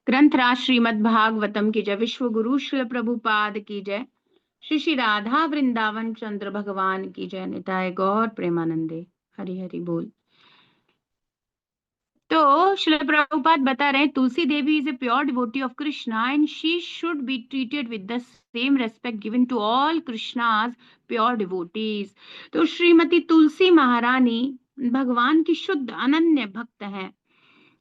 ग्रंथराज श्रीमद् भागवतम की जय। विश्व गुरु श्रील प्रभुपाद की जय। श्री श्री राधा वृंदावन चंद्र भगवान की जय। निताय गौर प्रेमानंदे। हरि हरि बोल। तो श्रील प्रभुपाद बता रहे हैं, Tulsi Devi is a pure devotee of Krishna and she should be treated with the same respect given to all Krishna's pure devotees. तो श्रीमती तुलसी महारानी भगवान की शुद्ध अनन्य भक्त हैं,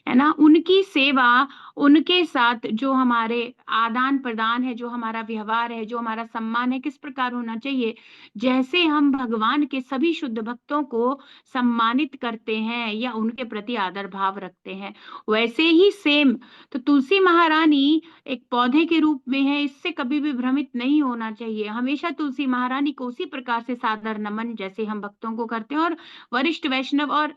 है ना। उनकी सेवा, उनके साथ जो हमारे आदान प्रदान है, जो हमारा व्यवहार है, जो हमारा सम्मान है, किस प्रकार होना चाहिए। जैसे हम भगवान के सभी शुद्ध भक्तों को सम्मानित करते हैं या उनके प्रति आदर भाव रखते हैं, वैसे ही सेम तो तुलसी महारानी एक पौधे के रूप में है। इससे कभी भी भ्रमित नहीं होना चाहिए। हमेशा तुलसी महारानी को उसी प्रकार से सादर नमन जैसे हम भक्तों को करते हैं और वरिष्ठ वैष्णव और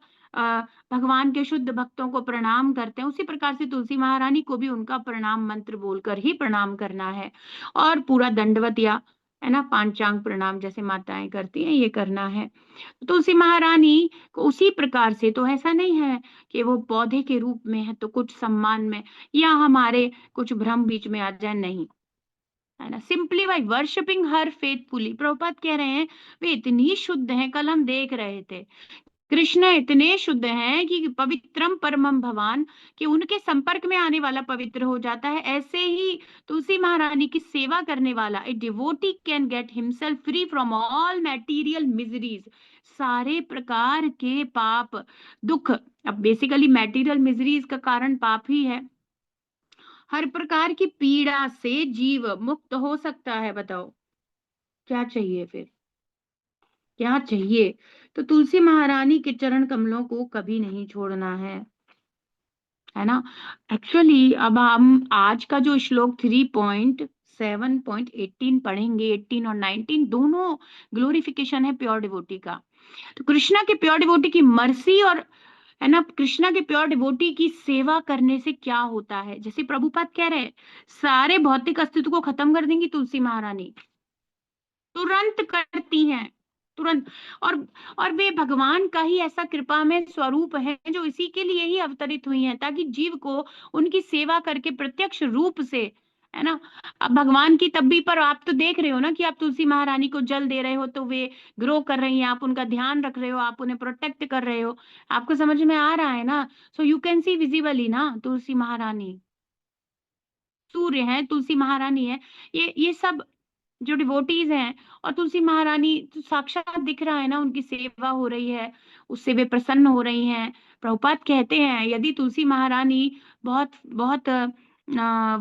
भगवान के शुद्ध भक्तों को प्रणाम करते हैं, उसी प्रकार से तुलसी महारानी को भी उनका प्रणाम मंत्र बोलकर ही प्रणाम करना है। और पूरा दंडवत या, है ना, पांचांग प्रणाम जैसे माताएं करती हैं, ये करना है। तो तुलसी महारानी को उसी प्रकार से, तो ऐसा नहीं है कि वो पौधे के रूप में है तो कुछ सम्मान में या हमारे कुछ भ्रम बीच में आ जाए, नहीं, है ना। Simply by worshipping her faithfully, Prabhupada कह रहे हैं वे इतनी शुद्ध हैं। कल हम देख रहे थे, कृष्ण इतने शुद्ध हैं कि पवित्रम परमम भवान, कि उनके संपर्क में आने वाला पवित्र हो जाता है। ऐसे ही तुलसी महारानी की सेवा करने वाला a devotee can get himself free from all material miseries, सारे प्रकार के पाप दुख। अब बेसिकली मैटीरियल मिजरीज का कारण पाप ही है। हर प्रकार की पीड़ा से जीव मुक्त हो सकता है। बताओ क्या चाहिए फिर, क्या चाहिए। तो तुलसी महारानी के चरण कमलों को कभी नहीं छोड़ना है ना। एक्चुअली अब हम आज का जो श्लोक 3.7.18 पढ़ेंगे, 18 और 19 दोनों ग्लोरिफिकेशन है प्योर डिवोटी का। तो कृष्णा के प्योर डिवोटी की मर्सी और, है ना, कृष्णा के प्योर डिवोटी की सेवा करने से क्या होता है। जैसे प्रभुपाद कह रहे हैं, सारे भौतिक अस्तित्व को खत्म कर देंगी तुलसी महारानी, तुरंत करती हैं, तुरंत। और और वे भगवान का ही ऐसा कृपा में स्वरूप है जो इसी के लिए ही अवतरित हुई हैं, ताकि जीव को उनकी सेवा करके प्रत्यक्ष रूप से, है ना। अब भगवान की तब भी, पर आप तो देख रहे हो ना कि आप तुलसी महारानी को जल दे रहे हो तो वे ग्रो कर रही हैं, आप उनका ध्यान रख रहे हो, आप उन्हें प्रोटेक्ट कर रहे हो। आपको समझ में आ रहा है ना। So you can see visibly ना, तुलसी महारानी सूर्य है, तुलसी महारानी है, ये सब जो डिवोटीज हैं। और तुलसी महारानी तो साक्षात दिख रहा है ना, उनकी सेवा हो रही है, उससे वे प्रसन्न हो रही हैं। प्रभुपाद कहते हैं यदि तुलसी महारानी बहुत बहुत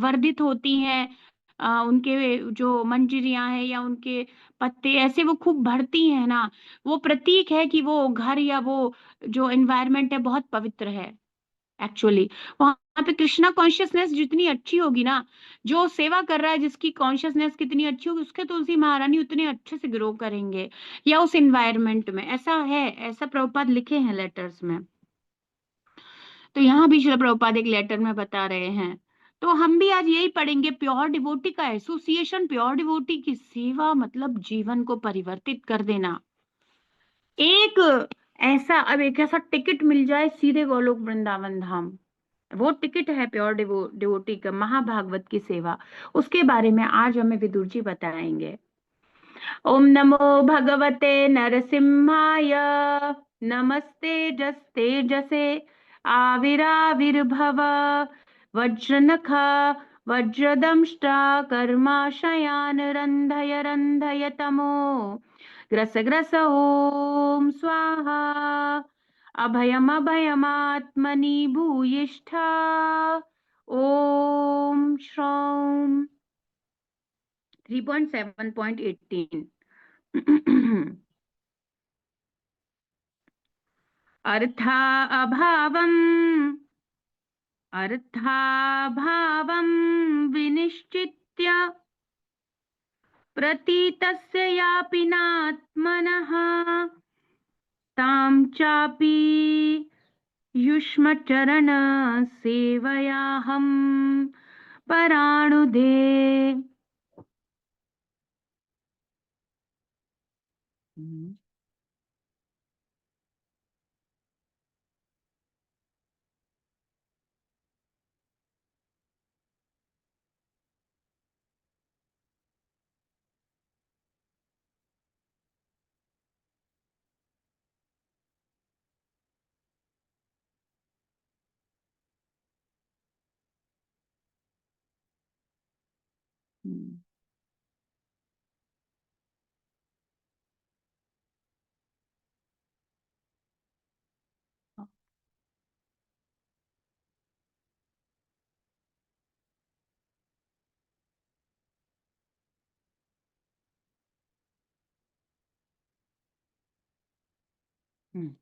वर्धित होती हैं, उनके जो मंजरियां हैं या उनके पत्ते ऐसे वो खूब बढ़ती हैं ना, वो प्रतीक है कि वो घर या वो जो एनवायरनमेंट है बहुत पवित्र है। एक्चुअली वहां पे कृष्णा कॉन्शियसनेस जितनी अच्छी होगी ना, जो सेवा कर रहा है जिसकी कॉन्शियसनेस कितनी अच्छी होगी, उसके तुलसी महारानी उतने अच्छे से ग्रो करेंगे या उस एनवायरनमेंट में। ऐसा है, ऐसा प्रभुपाद लिखे हैं लेटर्स में। तो यहाँ भी श्रील प्रभुपाद एक लेटर में बता रहे हैं। तो हम भी आज यही पढ़ेंगे, प्योर डिवोटी का एसोसिएशन, प्योर डिवोटी की सेवा मतलब जीवन को परिवर्तित कर देना। एक ऐसा, अब एक ऐसा टिकट मिल जाए सीधे गोलोक वृंदावन धाम, वो टिकट है प्योर डिवोटी का, महाभागवत की सेवा। उसके बारे में आज हमें विदुर जी बताएंगे। ओम नमो भगवते नरसिम्हाय, नमस्ते जस्ते जसे आविराविर्भव, वज्रनख वज्रदंष्टा कर्माशयान रंधय रंधय तमो ग्रस ग्रस ओम स्वाहा, अभयम अभयमात्मनि भूयिष्ठ ओम श्रौम। 3.7.18 अर्था अभावम, अर्थाभावम विनिश्चित्य प्रतीतस्य यापि नात्मनः, तां चापि युष्मचरण सेवयाहं पराणुदे। हम्म। हम्म।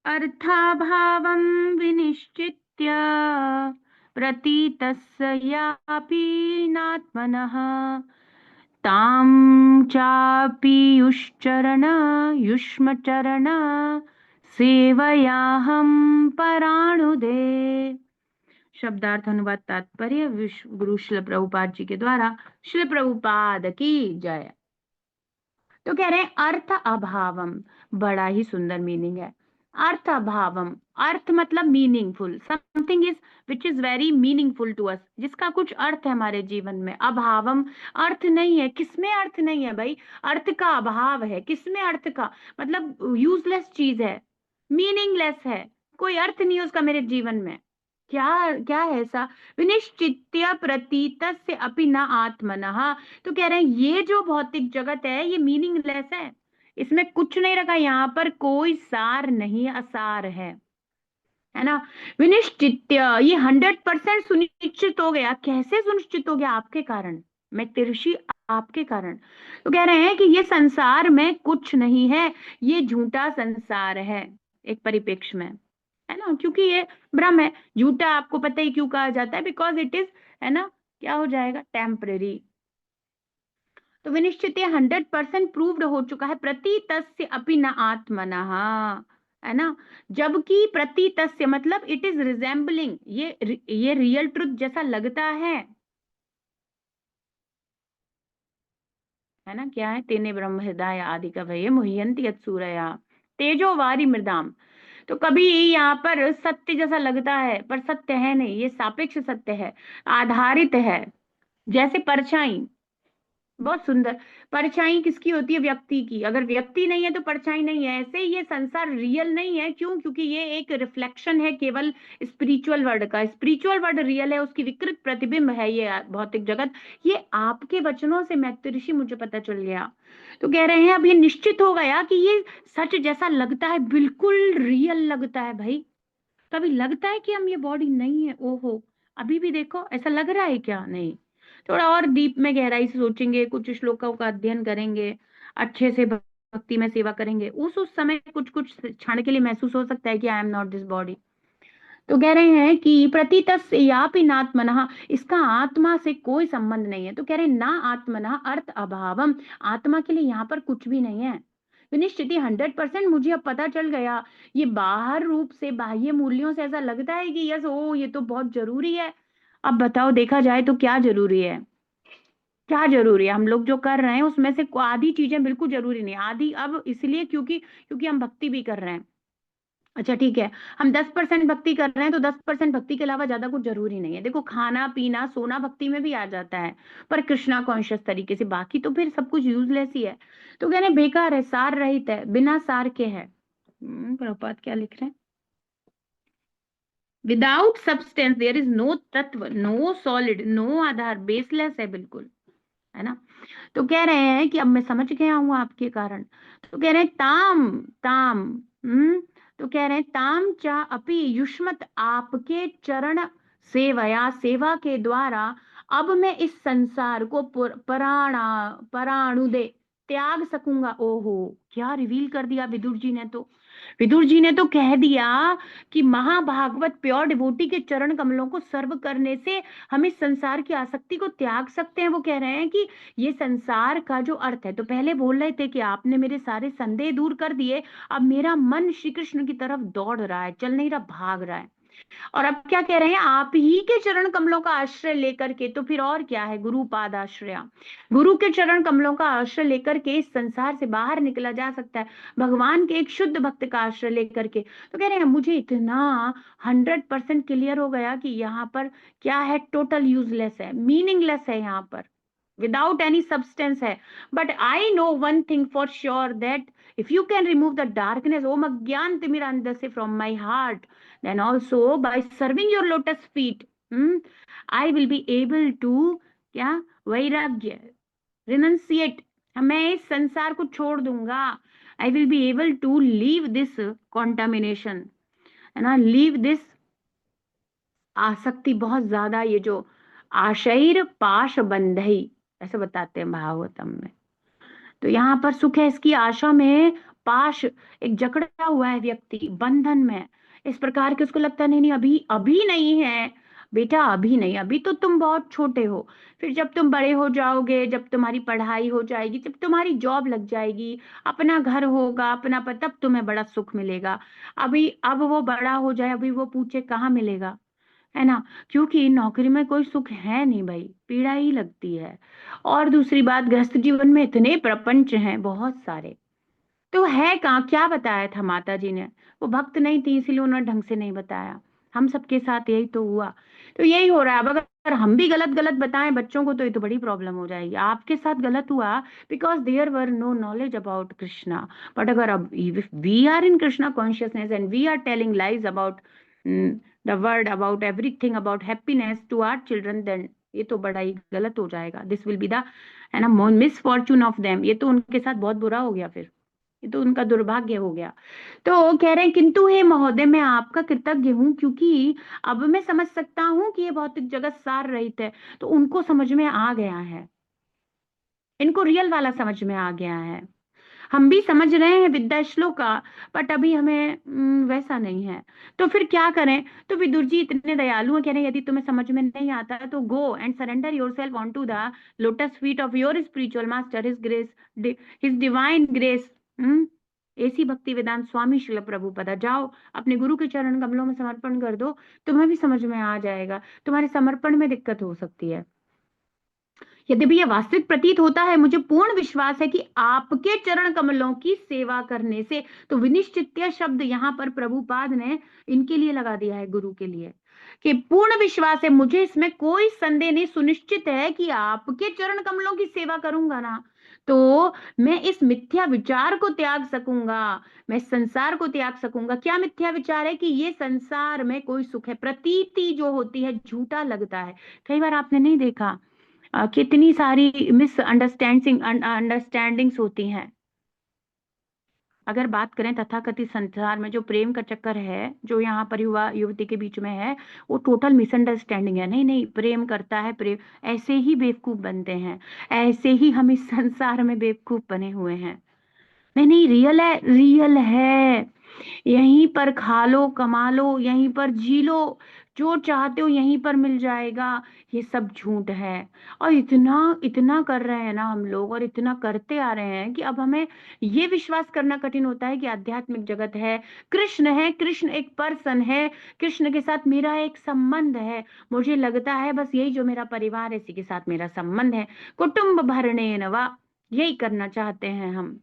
अर्थाभावं विनिश्चित्य प्रतीतस्य यापि नात्मनः तां चापीयुश्चरण युष्मचरण सेवयाहं पराणुदे। शब्दार्थ अनुवाद तात्पर्य विश्व गुरु शिल प्रभुपाद जी के द्वारा। शिल प्रभुपाद की जय। तो कह रहे हैं अर्थ अभावम, बड़ा ही सुंदर मीनिंग है। अर्थ अभावम, अर्थ मतलब meaningful, something is which is very meaningful to us, जिसका कुछ अर्थ है हमारे जीवन में। अभावम, अर्थ नहीं है। किसमें अर्थ नहीं है भाई? अर्थ का अभाव है। किसमें अर्थ का मतलब यूजलेस चीज है, मीनिंगलेस है, कोई अर्थ नहीं है उसका मेरे जीवन में। क्या क्या है ऐसा? विनिश्चित्य प्रतीतस्य अपि न आत्मनः। तो कह रहे हैं ये जो भौतिक जगत है ये मीनिंगलेस है, इसमें कुछ नहीं रखा, यहाँ पर कोई सार नहीं, असार है ना। विनिश्चित्य, ये 100% सुनिश्चित हो गया। कैसे सुनिश्चित हो गया? आपके कारण, मैं तिरछी, आपके कारण। तो कह रहे हैं कि ये संसार में कुछ नहीं है, ये झूठा संसार है एक परिप्रेक्ष्य में, है ना, क्योंकि ये भ्रम है। झूठा आपको पता ही क्यों कहा जाता है? बिकॉज इट इज, है ना, क्या हो जाएगा, टेम्परेरी। तो विनिश्चित 100% प्रूव्ड हो चुका है। प्रतीतस्य अपि न आत्मनः, है ना। जबकि प्रतीतस्य मतलब इट इज रिजेंबलिंग, ये रियल ट्रुथ जैसा लगता है ना। क्या है? तेने ब्रह्म हृदय आदि कवये मुह्यन्ति यत् सूरया तेजो वारी मृदाम। तो कभी यहाँ पर सत्य जैसा लगता है पर सत्य है नहीं, ये सापेक्ष सत्य है, आधारित है। जैसे परछाई, बहुत सुंदर। परछाई किसकी होती है? व्यक्ति की। अगर व्यक्ति नहीं है तो परछाई नहीं है। ऐसे ही ये संसार रियल नहीं है। क्यों? क्योंकि ये एक रिफ्लेक्शन है केवल स्पिरिचुअल वर्ल्ड का। स्पिरिचुअल वर्ल्ड रियल है, उसकी विकृत प्रतिबिंब है ये भौतिक जगत। ये आपके वचनों से मैं ऋषि मुझे पता चल गया। तो कह रहे हैं अब ये निश्चित हो गया कि ये सच जैसा लगता है, बिल्कुल रियल लगता है भाई। कभी लगता है कि हम ये बॉडी नहीं है? ओहो, अभी भी देखो ऐसा लग रहा है क्या? नहीं। थोड़ा और डीप में गहराई से सोचेंगे, कुछ श्लोकों का अध्ययन करेंगे, अच्छे से भक्ति में सेवा करेंगे, उस समय कुछ कुछ क्षण के लिए महसूस हो सकता है कि I am not this body. तो कह रहे हैं कि प्रतीतस्य यापि नात्मनः, इसका आत्मा से कोई संबंध नहीं है। तो कह रहे हैं ना आत्मनः अर्थ अभावम, आत्मा के लिए यहाँ पर कुछ भी नहीं है। विनिश्चिति 100% मुझे अब पता चल गया। ये बाहर रूप से, बाह्य मूल्यों से ऐसा लगता है कि यस ओ ये तो बहुत जरूरी है। अब बताओ, देखा जाए तो क्या जरूरी है? क्या जरूरी है? हम लोग जो कर रहे हैं उसमें से आधी चीजें बिल्कुल जरूरी नहीं। आधी अब इसलिए क्योंकि हम भक्ति भी कर रहे हैं। अच्छा ठीक है, हम 10% भक्ति कर रहे हैं तो 10% भक्ति के अलावा ज्यादा कुछ जरूरी नहीं है। देखो खाना पीना सोना भक्ति में भी आ जाता है, पर कृष्णा कॉन्शियस तरीके से। बाकी तो फिर सब कुछ यूजलेस ही है। तो कहने बेकार है, सार रहित है, बिना सार के है। प्रभुपाद क्या लिख रहे हैं? Without substance there is no tattva, no solid, no aadhaar, baseless है बिल्कुल, है ना। तो कह रहे हैं कि अब मैं समझ गया हूं आपके कारण। तो कह रहे हैं ताम ताम, हम्म, तो कह रहे हैं ताम चा अपि युष्मत, आपके चरण सेवया, सेवा के द्वारा अब मैं इस संसार को पराणु दे, त्याग सकूंगा। ओहो, क्या रिवील कर दिया विदुर जी ने तो। विदुर जी ने तो कह दिया कि महाभागवत प्योर डिवोटी के चरण कमलों को सर्व करने से हम इस संसार की आसक्ति को त्याग सकते हैं। वो कह रहे हैं कि ये संसार का जो अर्थ है, तो पहले बोल रहे थे कि आपने मेरे सारे संदेह दूर कर दिए, अब मेरा मन श्री कृष्ण की तरफ दौड़ रहा है, चल नहीं रहा, भाग रहा है। और अब क्या कह रहे हैं? आप ही के चरण कमलों का आश्रय लेकर के, तो फिर और क्या है? गुरु पाद आश्रय, गुरु के चरण कमलों का आश्रय लेकर के इस संसार से बाहर निकला जा सकता है, भगवान के एक शुद्ध भक्त का आश्रय लेकर के। तो कह रहे हैं मुझे इतना 100% क्लियर हो गया कि यहाँ पर क्या है, टोटल यूजलेस है, मीनिंगलेस है यहाँ पर। without any substance है. But I know one thing for sure, that if you can remove the darkness, om agyan timirandasya, from my heart, then also by serving your lotus feet, I will be able to क्या वैराग्य renunciate, मैं इस संसार को छोड़ दूंगा. I will be able to leave this contamination, है ना, leave this आसक्ति बहुत ज्यादा, ये जो आशैर पाश बंधई ऐसे बताते हैं भागवतम में. तो यहाँ पर सुख है, इसकी आशा में पाश, एक जकड़ा हुआ है व्यक्ति बंधन में, इस प्रकार के उसको लगता नहीं नहीं अभी अभी नहीं है बेटा, अभी नहीं, अभी तो तुम बहुत छोटे हो, फिर जब तुम बड़े हो जाओगे, जब तुम्हारी पढ़ाई हो जाएगी, जब तुम्हारी जॉब लग जाएगी, अपना घर होगा, अपना तब तुम्हें बड़ा सुख मिलेगा. अभी अब वो बड़ा हो जाए, अभी वो पूछे कहाँ मिलेगा, है ना, क्योंकि नौकरी में कोई सुख है नहीं भाई, पीड़ा ही लगती है. और दूसरी बात, गृहस्थ जीवन में इतने प्रपंच हैं बहुत सारे, तो है कहाँ, क्या बताया था माता जी ने, वो भक्त नहीं थी इसीलिए उन्होंने ढंग से नहीं बताया. हम सबके साथ यही तो हुआ, तो यही हो रहा है. अब अगर हम भी गलत गलत बताएं बच्चों को, तो ये तो बड़ी प्रॉब्लम हो जाएगी. आपके साथ गलत हुआ because there were no knowledge about Krishna. But अगर अब we are in Krishna consciousness and we are telling lies about the word, about everything, about happiness to our children, then ये तो बड़ा ही गलत हो जाएगा. दिस विल बी द, है ना, मिसफॉर्चून ऑफ देम. ये तो उनके साथ बहुत बुरा हो गया, फिर ये तो उनका दुर्भाग्य हो गया. तो कह रहे हैं किंतु हे महोदय, मैं आपका कृतज्ञ हूं, क्योंकि अब मैं समझ सकता हूं कि ये भौतिक जगत सार रहित है. तो उनको समझ में आ गया है, इनको रियल वाला समझ में आ गया है. हम भी समझ रहे हैं विद्या श्लोका, बट अभी हमें वैसा नहीं है. तो फिर क्या करें. तो विदुर जी इतने दयालु हैं, कह रहे हैं यदि तुम्हें समझ में नहीं आता है तो go and surrender yourself onto the lotus feet of your spiritual master, his grace, his divine grace. ऐसी भक्ति वेदांत स्वामी श्रील प्रभुपदा, जाओ अपने गुरु के चरण कमलों में समर्पण कर दो, तुम्हें भी समझ में आ जाएगा. तुम्हारे समर्पण में दिक्कत हो सकती है. यद्यपि यह वास्तविक प्रतीत होता है, मुझे पूर्ण विश्वास है कि आपके चरण कमलों की सेवा करने से, तो विनिश्चित्य शब्द यहाँ पर प्रभुपाद ने इनके लिए लगा दिया है, गुरु के लिए, कि पूर्ण विश्वास है, मुझे इसमें कोई संदेह नहीं, सुनिश्चित है कि आपके चरण कमलों की सेवा करूंगा ना, तो मैं इस मिथ्या विचार को त्याग सकूंगा, मैं संसार को त्याग सकूंगा. क्या मिथ्या विचार है कि ये संसार में कोई सुख है. प्रतीति जो होती है झूठा लगता है. कई बार आपने नहीं देखा कितनी सारी अंडरस्टैंडिंग्स होती हैं. अगर बात करें तथाकथित संसार में जो प्रेम का चक्कर है, जो यहाँ पर युवा युवती के बीच में है, वो टोटल मिसअंडरस्टैंडिंग है. नहीं नहीं, प्रेम करता है, प्रेम, ऐसे ही बेवकूफ बनते हैं, ऐसे ही हम इस संसार में बेवकूफ बने हुए हैं. नहीं नहीं, रियल है, रियल है. यहीं पर खा लो, कमा लो, यहीं पर जी लो, जो चाहते हो यहीं पर मिल जाएगा. ये सब झूठ है. और इतना इतना कर रहे हैं ना हम लोग, और इतना करते आ रहे हैं कि अब हमें ये विश्वास करना कठिन होता है कि आध्यात्मिक जगत है, कृष्ण है, कृष्ण एक पर्सन है, कृष्ण के साथ मेरा एक संबंध है. मुझे लगता है बस यही जो मेरा परिवार है, इसी के साथ मेरा संबंध है. कुटुंब भरणे नवा, यही करना चाहते हैं हम.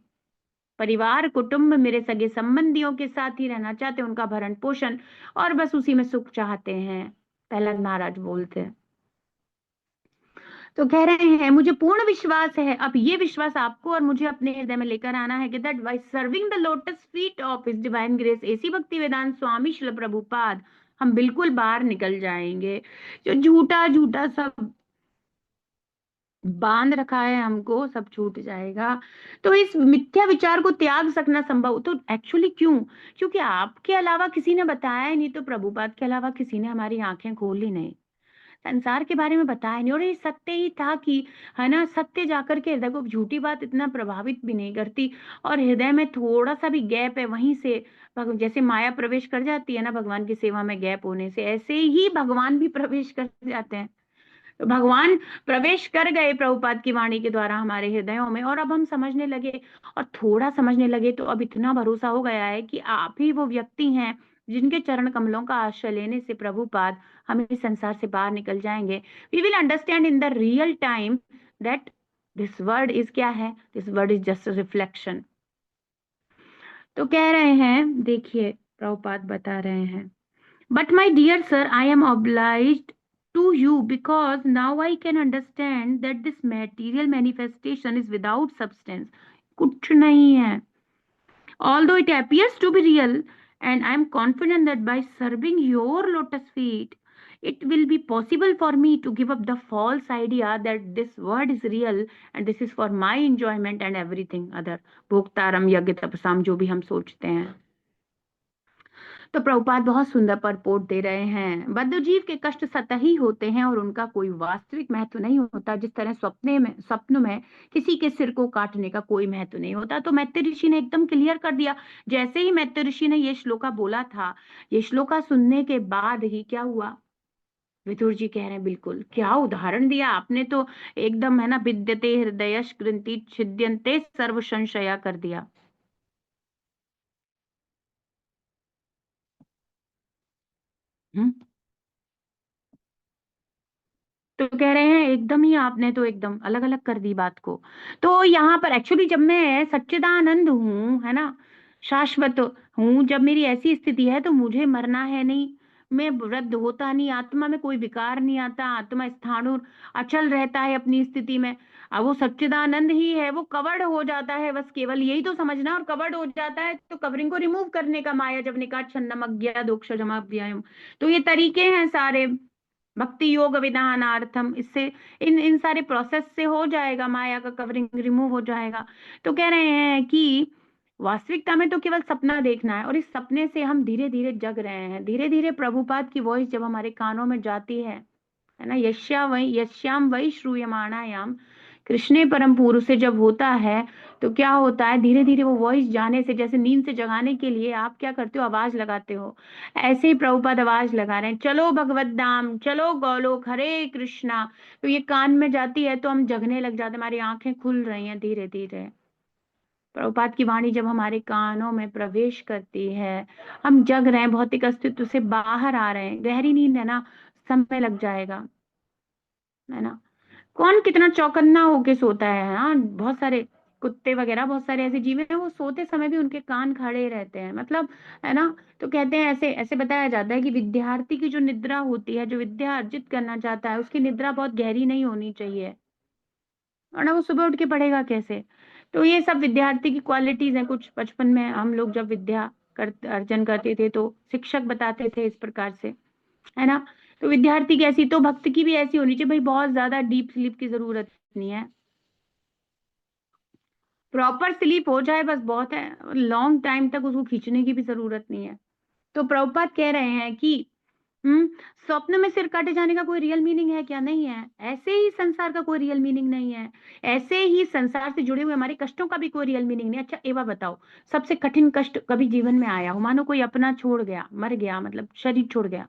परिवार कुटुंब मेरे सगे संबंधियों के साथ ही रहना चाहते हैं, उनका भरण पोषण, और बस उसी में सुख चाहते हैं. प्रहलाद महाराज बोलते हैं. तो कह रहे हैं मुझे पूर्ण विश्वास है, अब ये विश्वास आपको और मुझे अपने हृदय में लेकर आना है कि that bye serving the lotus feet of his divine grace, ऐसी भक्ति वेदांत स्वामी श्रील प्रभुपाद, हम बिल्कुल बाहर निकल जाएंगे. जो झूठा झूठा सब बांध रखा है हमको, सब छूट जाएगा. तो इस मिथ्या विचार को त्याग सकना संभव, तो एक्चुअली क्यों, क्योंकि आपके अलावा किसी ने बताया ही नहीं, तो प्रभुपाद के अलावा किसी ने हमारी आंखें खोली नहीं, संसार के बारे में बताया नहीं. और ये सत्य ही था कि, है ना, सत्य जाकर के हृदय को, झूठी बात इतना प्रभावित भी नहीं करती. और हृदय में थोड़ा सा भी गैप है, वहीं से जैसे माया प्रवेश कर जाती है ना भगवान की सेवा में गैप होने से, ऐसे ही भगवान भी प्रवेश कर जाते हैं. तो भगवान प्रवेश कर गए प्रभुपाद की वाणी के द्वारा हमारे हृदयों में, और अब हम समझने लगे, और थोड़ा समझने लगे, तो अब इतना भरोसा हो गया है कि आप ही वो व्यक्ति हैं जिनके चरण कमलों का आश्रय लेने से प्रभुपाद हम इस संसार से बाहर निकल जाएंगे. We will understand in the real time that this word is क्या है, this word is just reflection. तो कह रहे हैं, देखिए प्रभुपाद बता रहे हैं, but my dear sir, I am obliged to you, because now I can understand that this material manifestation is without substance. कुछ नहीं है. Although it appears to be real, and I am confident that by serving your lotus feet, it will be possible for me to give up the false idea that this word is real and this is for my enjoyment and everything other. भोक्तारम यज्ञ तपसाम जो भी हम सोचते हैं. तो प्रभुपाद बहुत सुंदर purport दे रहे हैं. बद्ध जीव के कष्ट सतही होते हैं और उनका कोई वास्तविक महत्व नहीं होता. जिस तरह स्वप्न में किसी के सिर को काटने का कोई महत्व नहीं होता. तो मैत्रेय ऋषि ने एकदम क्लियर कर दिया. जैसे ही मैत्रेय ऋषि ने ये श्लोका बोला था, ये श्लोका सुनने के बाद ही क्या हुआ? विदुर जी कह रहे हैं बिल्कुल, क्या उदाहरण दिया आपने तो, एकदम है ना, विद्यते हृदय ग्रंथि छिद्यन्ते सर्व संशया कर दिया. तो कह रहे हैं एकदम ही आपने तो एकदम अलग अलग कर दी बात को. तो यहाँ पर एक्चुअली जब मैं सच्चिदानंद हूँ, है ना, शाश्वत हूँ, जब मेरी ऐसी स्थिति है तो मुझे मरना है नहीं, मैं वृद्ध होता नहीं, आत्मा में कोई विकार नहीं आता, आत्मा स्थाणु अचल रहता है अपनी स्थिति में. अब वो सच्चिदानंद ही है, वो कवर्ड हो जाता है, बस केवल यही तो समझना. और कवर्ड हो जाता है तो कवरिंग को रिमूव करने का माया जब निकाल छन्नम अज्ञा दोक्ष जमा व्यायाम. तो ये तरीके हैं सारे भक्ति योग विधानार्थम. इससे इन इन सारे प्रोसेस से हो जाएगा, माया का कवरिंग रिमूव हो जाएगा. तो कह रहे हैं कि वास्तविकता में तो केवल सपना देखना है, और इस सपने से हम धीरे धीरे जग रहे हैं. धीरे धीरे प्रभुपाद की वॉइस जब हमारे कानों में जाती है ना, यश्याम वही श्रूयमाणायाम, कृष्णे परम पुरुष से जब होता है तो क्या होता है, धीरे धीरे वो वॉइस जाने से, जैसे नींद से जगाने के लिए आप क्या करते हो, आवाज लगाते हो, ऐसे ही प्रभुपाद आवाज लगा रहे हैं, चलो भगवत धाम, चलो गोलोक, हरे कृष्णा. तो ये कान में जाती है तो हम जगने लग जाते हैं, हमारी आंखें खुल रही हैं धीरे धीरे. प्रभुपाद की वाणी जब हमारे कानों में प्रवेश करती है, हम जग रहे हैं, भौतिक अस्तित्व से बाहर आ रहे हैं. गहरी नींद है ना, समय लग जाएगा, है ना. कौन कितना चौकन्ना होके सोता है. हाँ, बहुत सारे कुत्ते वगैरह, बहुत सारे ऐसे जीव हैं, वो सोते समय भी उनके कान खड़े रहते हैं, मतलब, है ना. तो कहते हैं, ऐसे ऐसे बताया जाता है कि विद्यार्थी की जो निद्रा होती है, जो विद्या अर्जित करना चाहता है, उसकी निद्रा बहुत गहरी नहीं होनी चाहिए, वरना वो सुबह उठ के पढ़ेगा कैसे. तो ये सब विद्यार्थी की क्वालिटीज हैं. कुछ बचपन में हम लोग जब विद्या अर्जन करते थे तो शिक्षक बताते थे इस प्रकार से, है ना. तो विद्यार्थी की ऐसी, तो भक्त की भी ऐसी होनी चाहिए भाई. बहुत ज्यादा डीप स्लीप की जरूरत नहीं है, प्रॉपर स्लीप हो जाए बस बहुत है. लॉन्ग टाइम तक उसको खींचने की भी जरूरत नहीं है. तो प्रभुपाद कह रहे हैं कि हम्म स्वप्न में सिर काटे जाने का कोई रियल मीनिंग है क्या? नहीं है. ऐसे ही संसार का कोई रियल मीनिंग नहीं है. ऐसे ही संसार से जुड़े हुए हमारे कष्टों का भी कोई रियल मीनिंग नहीं. अच्छा एवा बताओ, सबसे कठिन कष्ट कभी जीवन में आया हो, मानो कोई अपना छोड़ गया, मर गया, मतलब शरीर छोड़ गया,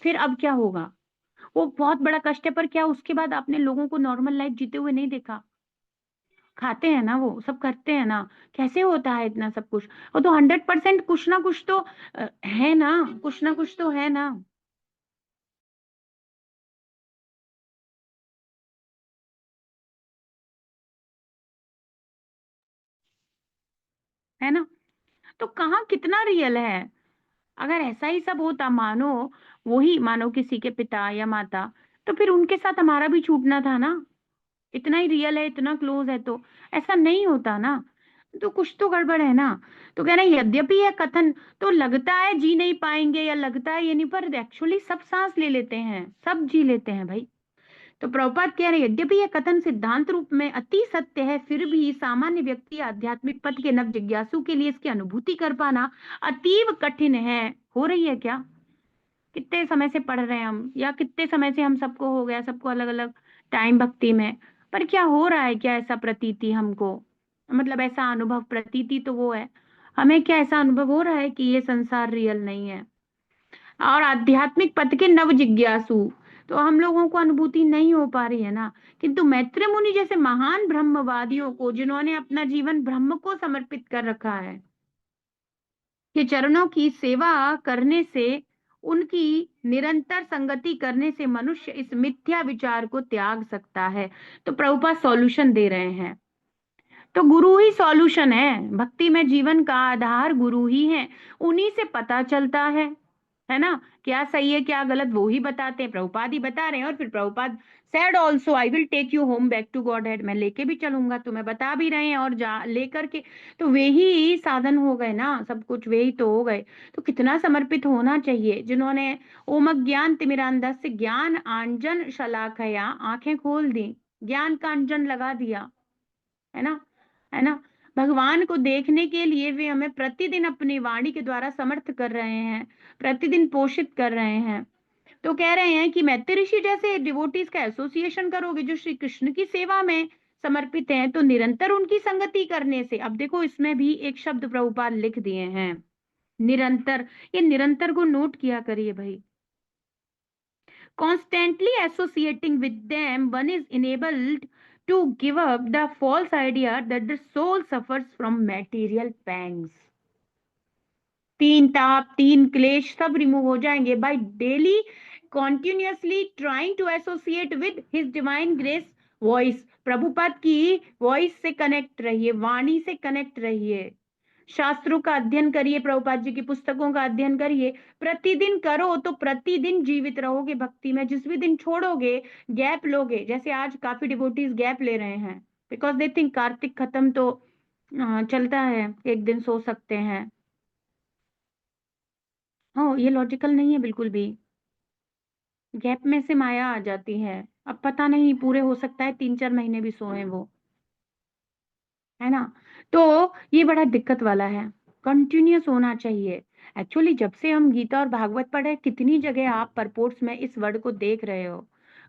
फिर अब क्या होगा? वो बहुत बड़ा कष्ट है, पर क्या उसके बाद आपने लोगों को नॉर्मल लाइफ जीते हुए नहीं देखा? खाते हैं ना, वो सब करते हैं ना, कैसे होता है इतना सब कुछ? वो तो 100% कुछ ना कुछ तो है ना, कुछ ना कुछ तो है ना, है ना. तो कहाँ कितना रियल है? अगर ऐसा ही सब होता, मानो वही, मानो किसी के पिता या माता, तो फिर उनके साथ हमारा भी छूटना था ना. इतना ही रियल है, इतना क्लोज है, तो ऐसा नहीं होता ना. तो कुछ तो गड़बड़ है ना. तो कह रहे हैं, यद्यपि यह कथन तो लगता है जी नहीं पाएंगे, या लगता है ये नहीं, पर एक्चुअली सब सांस ले लेते हैं, सब जी लेते हैं भाई. तो प्रभुपाद कह रहे हैं, यद्यपि यह कथन सिद्धांत रूप में अति सत्य है, फिर भी सामान्य व्यक्ति आध्यात्मिक पथ के नव जिज्ञासु के लिए इसकी अनुभूति कर पाना अतीव कठिन है. हो रही है क्या? कितने समय से पढ़ रहे हैं हम, या कितने समय से हम सबको हो गया, सबको अलग अलग टाइम भक्ति में, पर क्या हो रहा है क्या ऐसा प्रतीति हमको, मतलब ऐसा अनुभव, प्रतीति तो वो है, हमें क्या ऐसा अनुभव हो रहा है कि ये संसार रियल नहीं है? और आध्यात्मिक पथ के नव जिज्ञासु, तो हम लोगों को अनुभूति नहीं हो पा रही है ना. किंतु मैत्रेय मुनि जैसे महान ब्रह्मवादियों को, जिन्होंने अपना जीवन ब्रह्म को समर्पित कर रखा है, के चरणों की सेवा करने से, उनकी निरंतर संगति करने से मनुष्य इस मिथ्या विचार को त्याग सकता है. तो प्रभुपाद सॉल्यूशन दे रहे हैं. तो गुरु ही सॉल्यूशन है. भक्ति में जीवन का आधार गुरु ही है, उन्हीं से पता चलता है. है ना, क्या सही है क्या गलत वो ही बताते हैं, प्रभुपाद ही बता रहे हैं। और फिर Prabhupada said also, I will take you home back to Godhead, मैं लेके भी चलूंगा, तुम्हें बता भी रहे हैं और जा लेकर के। तो वे ही साधन हो गए ना, सब कुछ वे ही तो हो गए। तो कितना समर्पित होना चाहिए, जिन्होंने ओम ज्ञान तिमिरांधस्य ज्ञान आंजन शलाखया, आंखें खोल दी, ज्ञान का अंजन लगा दिया, है ना, है ना। भगवान को देखने के लिए वे हमें प्रतिदिन अपनी वाणी के द्वारा समर्थ कर रहे हैं, प्रतिदिन पोषित कर रहे हैं। तो कह रहे हैं कि मैत्री ऋषि जैसे डिवोटीज का एसोसिएशन करोगे जो श्री कृष्ण की सेवा में समर्पित हैं, तो निरंतर उनकी संगति करने से, अब देखो इसमें भी एक शब्द प्रभुपाद लिख दिए हैं, निरंतर। ये निरंतर को नोट किया करिए भाई। Constantly associating with them, one is enabled to give up the false idea that the soul suffers from material pangs. तीन ताप, तीन क्लेश सब रिमूव हो जाएंगे by daily continuously trying to associate with his divine grace voice. Prabhupad की voice से connect रहिए, वाणी से कनेक्ट रहिए, शास्त्रों का अध्ययन करिए, प्रभुपाद जी की पुस्तकों का अध्ययन करिए, प्रतिदिन करो तो प्रतिदिन जीवित रहोगे भक्ति में। जिस भी दिन छोड़ोगे, गैप लोगे, जैसे आज काफी डिवोटीज गैप ले रहे हैं बिकॉज दे थिंक कार्तिक खत्म तो चलता है, एक दिन सो सकते हैं। हाँ, ये लॉजिकल नहीं है बिल्कुल भी। गैप में से माया आ जाती है, अब पता नहीं पूरे हो सकता है 3-4 महीने भी सोए वो, है ना। तो ये बड़ा दिक्कत वाला है, कंटिन्यूस होना चाहिए। एक्चुअली जब से हम गीता और भागवत पढ़े, कितनी जगह आप परपोर्ट्स में इस वर्ड को देख रहे हो,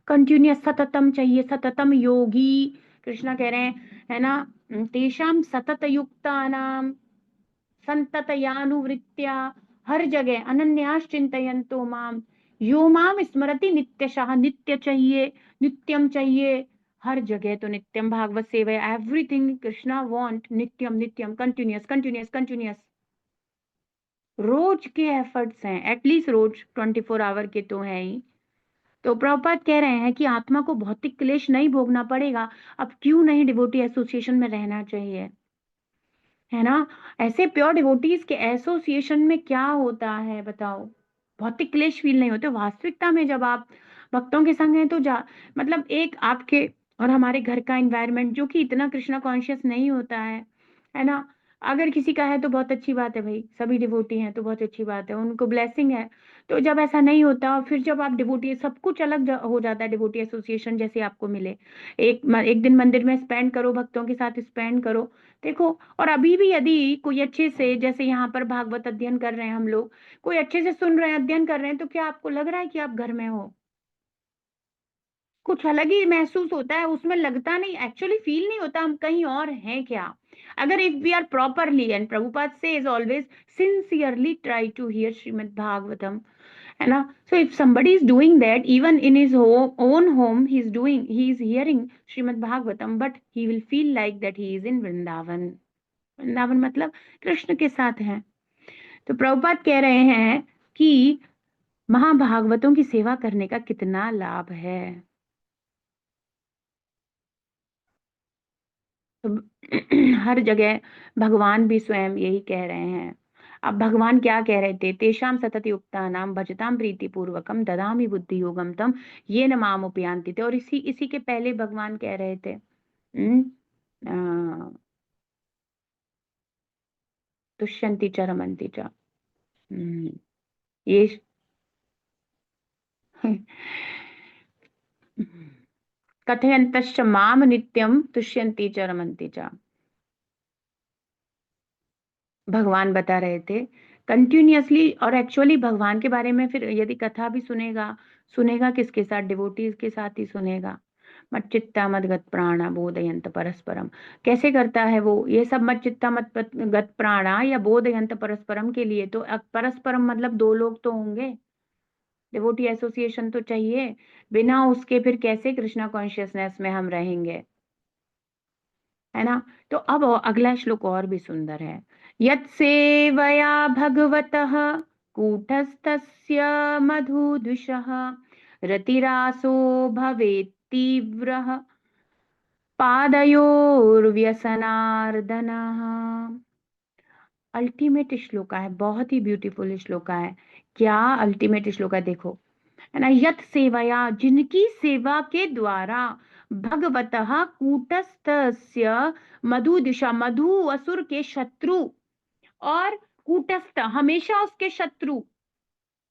कंटिन्यूस सततम चाहिए, सततम योगी, कृष्णा कह रहे हैं, है ना, तेषाम सतत युक्तानाम संततयानुवृत्त्या, हर जगह अनन्यास चिंतयन्तो माम, यो माम स्मरति नित्यशः, नित्य चाहिए, नित्यम चाहिए, हर जगह तो नित्यम भागवत सेवा, एवरीथिंग कृष्णा वांट नित्यम नित्यम, कंटिन्यूस कंटिन्यूस कंटिन्यूस। रोज के एफर्ट्स हैं, एटलीस्ट रोज 24 आवर के तो है ही। तो प्रभुपाद कह रहे हैं कि आत्मा को भौतिक क्लेश नहीं भोगना पड़ेगा, अब क्यों नहीं डिवोटी एसोसिएशन में रहना चाहिए, है ना। ऐसे प्योर डिवोटीज के एसोसिएशन में क्या होता है बताओ, भौतिक क्लेश फील नहीं होते। वास्तविकता में जब आप भक्तों के संग हैं तो जा, मतलब एक आपके और हमारे घर का एनवायरनमेंट जो कि इतना कृष्णा कॉन्शियस नहीं होता है ना। अगर किसी का है तो बहुत अच्छी बात है भाई, सभी डिवोटी हैं तो बहुत अच्छी बात है, उनको ब्लेसिंग है। तो जब ऐसा नहीं होता और फिर जब आप डिवोटी, सब कुछ अलग हो जाता है, डिवोटी एसोसिएशन जैसे आपको मिले, एक दिन मंदिर में स्पेंड करो, भक्तों के साथ स्पेंड करो, देखो। और अभी भी यदि कोई अच्छे से, जैसे यहाँ पर भागवत अध्ययन कर रहे हैं हम लोग, कोई अच्छे से सुन रहे हैं, अध्ययन कर रहे हैं, तो क्या आपको लग रहा है कि आप घर में हो? कुछ अलग ही महसूस होता है उसमें, लगता नहीं, एक्चुअली फील नहीं होता हम कहीं और हैं क्या। अगर if we are properly, and Prabhupada says always, sincerely try to hear Shrimad Bhagavatam, है ना। So if somebody is doing that, even in his own home, he is hearing Shrimad Bhagavatam, but he will feel like that he is in Vrindavan. Vrindavan मतलब कृष्ण के साथ है। तो प्रभुपाद कह रहे हैं कि महाभागवतों की सेवा करने का कितना लाभ है। तो हर जगह भगवान भी स्वयं यही कह रहे हैं। अब भगवान क्या कह रहे थे, तेषाम सतत युक्ता नाम भजताम प्रीति पूर्वकम ददामि बुद्धि योगम तम ये न माम उपयांति थे। और इसी इसी के पहले भगवान कह रहे थे, तुष्यंति च रमन्ति च, ये कथयन्तश्च माम नित्यम तुष्यन्ति च रमन्ति च, भगवान बता रहे थे कंटिन्यूअसली। और एक्चुअली भगवान के बारे में फिर यदि कथा भी सुनेगा, सुनेगा किसके साथ, डिवोटीज के साथ ही सुनेगा। मच्चित्ता मदगत प्राणा बोधयंत परस्परम, कैसे करता है वो ये सब, मच्चित्ता मत गत प्राणा या बोधयंत परस्परम के लिए तो परस्परम मतलब दो लोग तो होंगे, डिवोटी एसोसिएशन तो चाहिए, बिना उसके फिर कैसे कृष्णा कॉन्शियसनेस में हम रहेंगे, है ना। तो अब अगला श्लोक और भी सुंदर है, यत्सेवया भगवतः कूटस्थस्य मधुद्विषः रतिरासो भवेत् तीव्रः पादयोर्व्यसनार्दनः। अल्टीमेट श्लोका है, बहुत ही ब्यूटीफुल श्लोका है। क्या अल्टीमेट श्लोका, देखो, है ना, यत सेवया, जिनकी सेवा के द्वारा भगवतः कूटस्थस्य मधु दिशा, मधु असुर के शत्रु, और कूटस्थ हमेशा उसके शत्रु,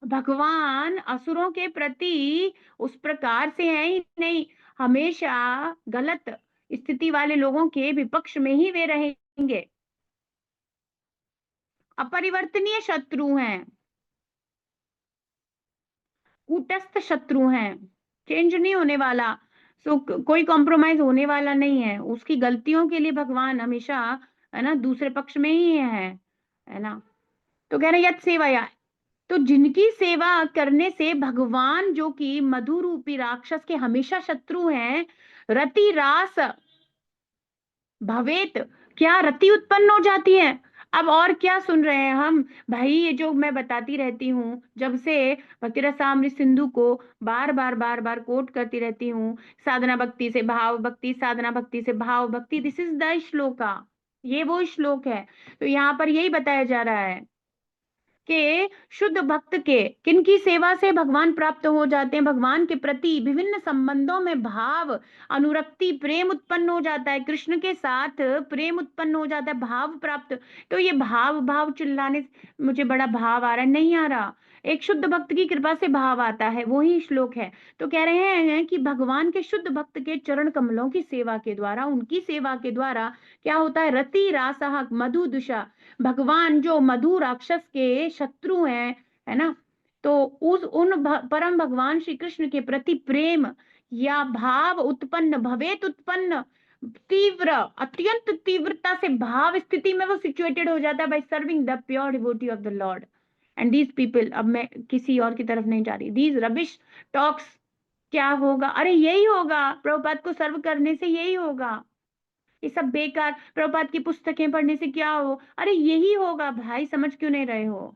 भगवान असुरों के प्रति उस प्रकार से है ही नहीं, हमेशा गलत स्थिति वाले लोगों के विपक्ष में ही वे रहेंगे, अपरिवर्तनीय शत्रु हैं, कूटस्थ शत्रु हैं, चेंज नहीं होने वाला। सो कोई कॉम्प्रोमाइज होने वाला नहीं है, उसकी गलतियों के लिए भगवान हमेशा, है ना, दूसरे पक्ष में ही है ना। तो कह रहे यत सेवा, तो जिनकी सेवा करने से भगवान, जो कि मधु रूपी राक्षस के हमेशा शत्रु हैं, रति रास भवेत, क्या रति उत्पन्न हो जाती है। अब और क्या सुन रहे हैं हम भाई, ये जो मैं बताती रहती हूँ जब से, भक्ति रसामृत सिंधु को बार बार कोट करती रहती हूँ, साधना भक्ति से भाव भक्ति, साधना भक्ति से भाव भक्ति, दिस इज द श्लोका, ये वो श्लोक है। तो यहाँ पर यही बताया जा रहा है के शुद्ध भक्त के किनकी सेवा से भगवान प्राप्त हो जाते हैं, भगवान के प्रति विभिन्न संबंधों में भाव, अनुरक्ति, प्रेम उत्पन्न हो जाता है, कृष्ण के साथ प्रेम उत्पन्न हो जाता है, भाव प्राप्त। तो ये भाव भाव चिल्लाने मुझे बड़ा भाव आ रहा है, नहीं आ रहा, एक शुद्ध भक्त की कृपा से भाव आता है, वही श्लोक है। तो कह रहे हैं कि भगवान के शुद्ध भक्त के चरण कमलों की सेवा के द्वारा, उनकी सेवा के द्वारा क्या होता है, रति रासः मधु दुषा, भगवान जो मधु राक्षस के शत्रु हैं, है ना, तो उस उन परम भगवान श्री कृष्ण के प्रति प्रेम या भाव उत्पन्न, भवेत उत्पन्न, तीव्र, अत्यंत तीव्रता से भाव स्थिति में वो सिचुएटेड हो जाता है by serving the pure devotee of the Lord. And these people, अब मैं किसी और की तरफ नहीं जा रही, दीज रबिश टॉक्स, क्या होगा, अरे यही होगा, प्रभुपाद को सर्व करने से यही होगा, ये सब बेकार, प्रभुपाद की पुस्तकें पढ़ने से क्या हो, अरे यही होगा भाई, समझ क्यों नहीं रहे हो।